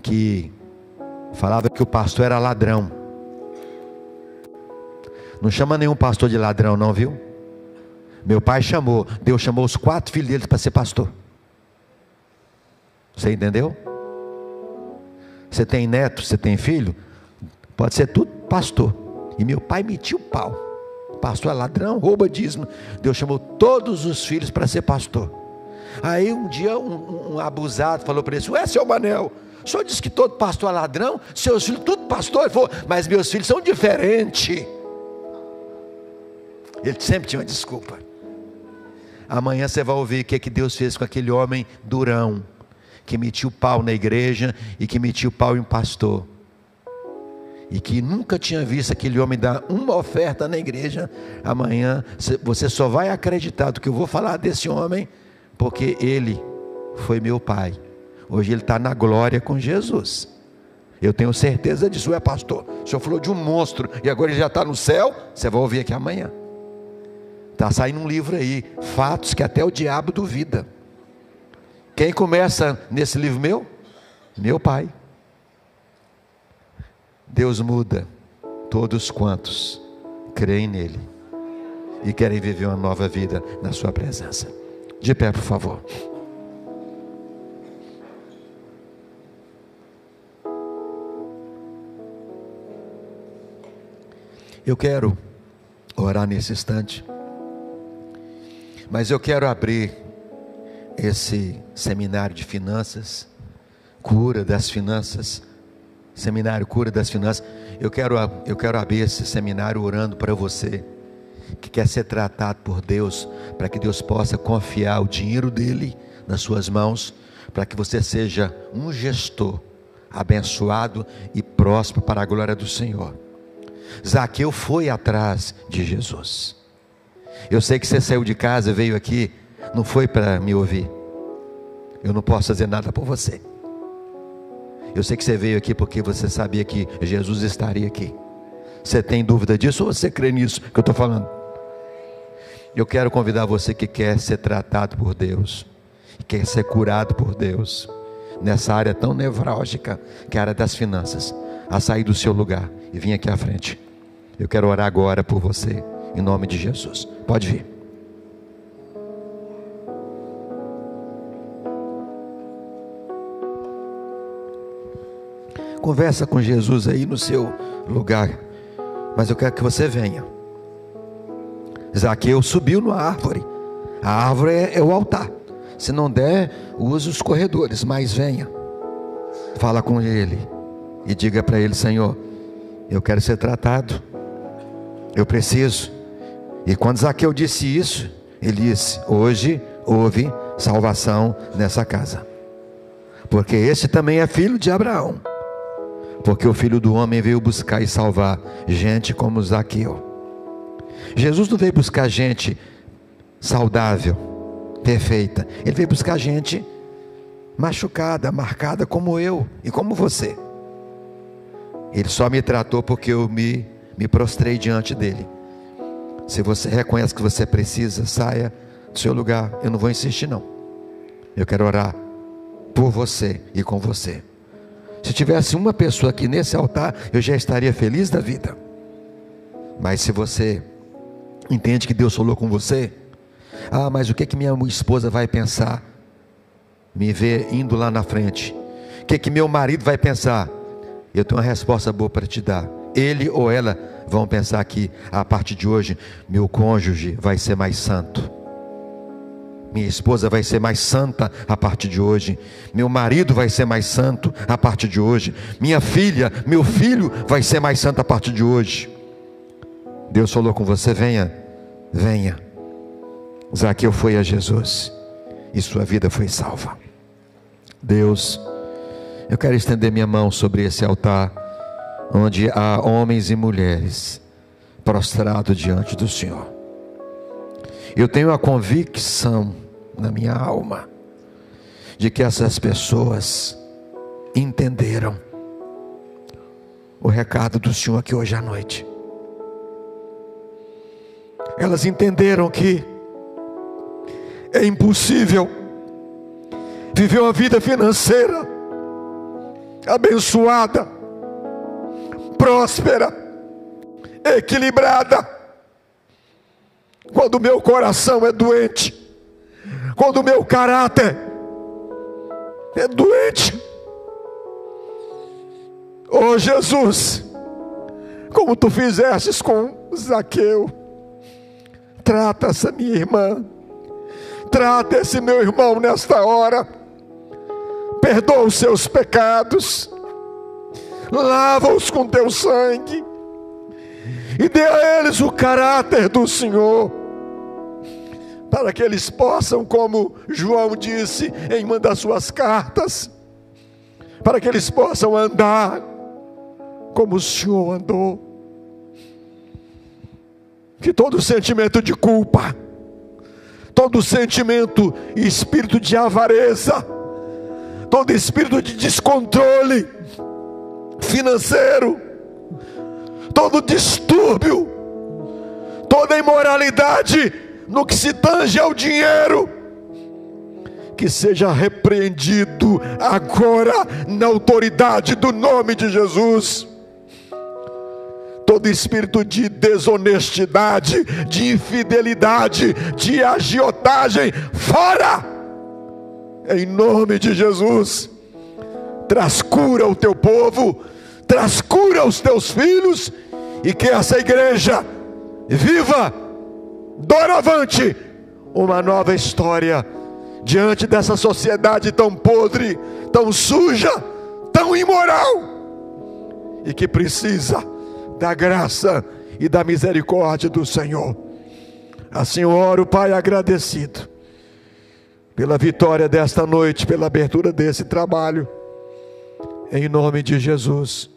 que falava que o pastor era ladrão. Não chama nenhum pastor de ladrão não, viu? Meu pai chamou, Deus chamou os 4 filhos dele para ser pastor. Você entendeu? Você tem neto, você tem filho, pode ser tudo pastor. E meu pai metia o pau. Pastor é ladrão, rouba dízimo. Deus chamou todos os filhos para ser pastor. Aí um dia um abusado falou para ele: ué, seu Manel, o senhor disse que todo pastor é ladrão, seus filhos tudo pastor? Ele falou: mas meus filhos são diferentes. Ele sempre tinha uma desculpa. Amanhã você vai ouvir o que Deus fez com aquele homem durão, que metia o pau na igreja e que metia o pau em pastor, e que nunca tinha visto aquele homem dar uma oferta na igreja. Amanhã você só vai acreditar do que eu vou falar desse homem, porque ele foi meu pai. Hoje ele está na glória com Jesus. Eu tenho certeza disso. Ué, pastor, o senhor falou de um monstro e agora ele já está no céu? Você vai ouvir aqui amanhã. Está saindo um livro aí, fatos que até o diabo duvida. Quem começa nesse livro meu? Meu pai. Deus muda todos quantos creem nele e querem viver uma nova vida na sua presença. De pé, por favor. Eu quero orar nesse instante, mas eu quero abrir esse seminário de finanças, cura das finanças, seminário cura das finanças. Eu quero abrir esse seminário orando para você que quer ser tratado por Deus, para que Deus possa confiar o dinheiro dele nas suas mãos, para que você seja um gestor abençoado e próspero para a glória do Senhor. Zaqueu foi atrás de Jesus. Eu sei que você saiu de casa, veio aqui, não foi para me ouvir. Eu não posso fazer nada por você. Eu sei que você veio aqui porque você sabia que Jesus estaria aqui. Você tem dúvida disso ou você crê nisso que eu estou falando? Eu quero convidar você que quer ser tratado por Deus, que quer ser curado por Deus, nessa área tão nevrálgica, que é a área das finanças, a sair do seu lugar e vir aqui à frente. Eu quero orar agora por você, em nome de Jesus. Pode vir. Conversa com Jesus aí no seu lugar, mas eu quero que você venha. Zaqueu subiu na árvore. A árvore é o altar. Se não der, use os corredores, mas venha. Fala com ele e diga para ele: Senhor, eu quero ser tratado, eu preciso. E quando Zaqueu disse isso, ele disse: hoje houve salvação nessa casa, porque esse também é filho de Abraão, porque o Filho do Homem veio buscar e salvar gente como Zaqueu. Jesus não veio buscar gente saudável, perfeita. Ele veio buscar gente machucada, marcada como eu e como você. Ele só me tratou porque eu me prostrei diante dele. Se você reconhece que você precisa, saia do seu lugar. Eu não vou insistir não. Eu quero orar por você e com você. Se tivesse uma pessoa aqui nesse altar, eu já estaria feliz da vida. Mas se você entende que Deus falou com você: ah, mas o que minha esposa vai pensar? Me ver indo lá na frente. O que meu marido vai pensar? Eu tenho uma resposta boa para te dar. Ele ou ela vão pensar que a partir de hoje meu cônjuge vai ser mais santo, minha esposa vai ser mais santa a partir de hoje, meu marido vai ser mais santo a partir de hoje, minha filha, meu filho vai ser mais santo a partir de hoje. Deus falou com você: venha, venha. Zaqueu foi a Jesus e sua vida foi salva. Deus, eu quero estender minha mão sobre esse altar, onde há homens e mulheres prostrados diante do Senhor. Eu tenho a convicção na minha alma de que essas pessoas entenderam o recado do Senhor aqui hoje à noite. Elas entenderam que é impossível viver uma vida financeira abençoada, próspera, equilibrada, quando o meu coração é doente, quando o meu caráter é doente. Oh Jesus, como tu fizestes com Zaqueu, trata essa minha irmã, trata esse meu irmão nesta hora, perdoa os seus pecados, lava-os com teu sangue, e dê a eles o caráter do Senhor, para que eles possam, como João disse em uma das suas cartas, para que eles possam andar como o Senhor andou. Que todo sentimento de culpa, todo sentimento e espírito de avareza, todo espírito de descontrole financeiro, todo distúrbio, toda imoralidade no que se tange ao dinheiro, que seja repreendido agora na autoridade do nome de Jesus. Todo espírito de desonestidade, de infidelidade, de agiotagem, fora! Em nome de Jesus. Traz cura ao teu povo, traz cura aos teus filhos, e que essa igreja viva, doravante, uma nova história, diante dessa sociedade tão podre, tão suja, tão imoral, e que precisa da graça e da misericórdia do Senhor. Assim eu oro, Pai, agradecido pela vitória desta noite, pela abertura desse trabalho, em nome de Jesus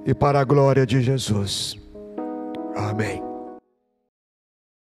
e para a glória de Jesus. Amém.